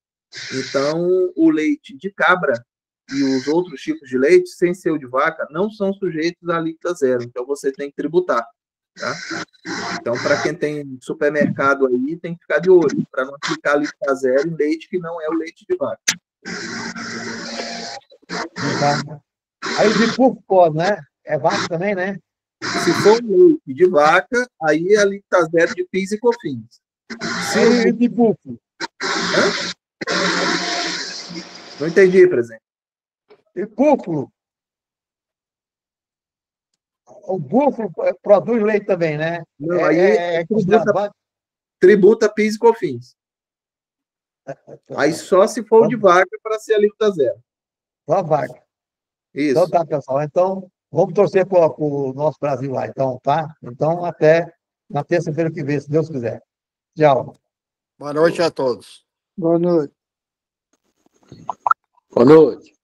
Então, o leite de cabra e os outros tipos de leite, sem ser o de vaca, não são sujeitos à alíquota zero. Então, você tem que tributar, tá? Então, para quem tem supermercado aí, tem que ficar de olho, para não aplicar alíquota zero em leite que não é o leite de vaca. Aí o de porco pode, né? É vaca também, né? Se for leite de vaca, aí é alíquota zero de PIS e COFINS. Se de búfalo. Não entendi, presidente. E búfalo? O búfalo produz leite também, né? Não, aí tributa PIS e COFINS. Aí só se for de vaca para ser alíquota zero. Só vaca. Isso. Então tá, pessoal. Então, vamos torcer para o nosso Brasil lá, então, tá? Então, até na terça-feira que vem, se Deus quiser. Tchau. Boa noite a todos. Boa noite. Boa noite.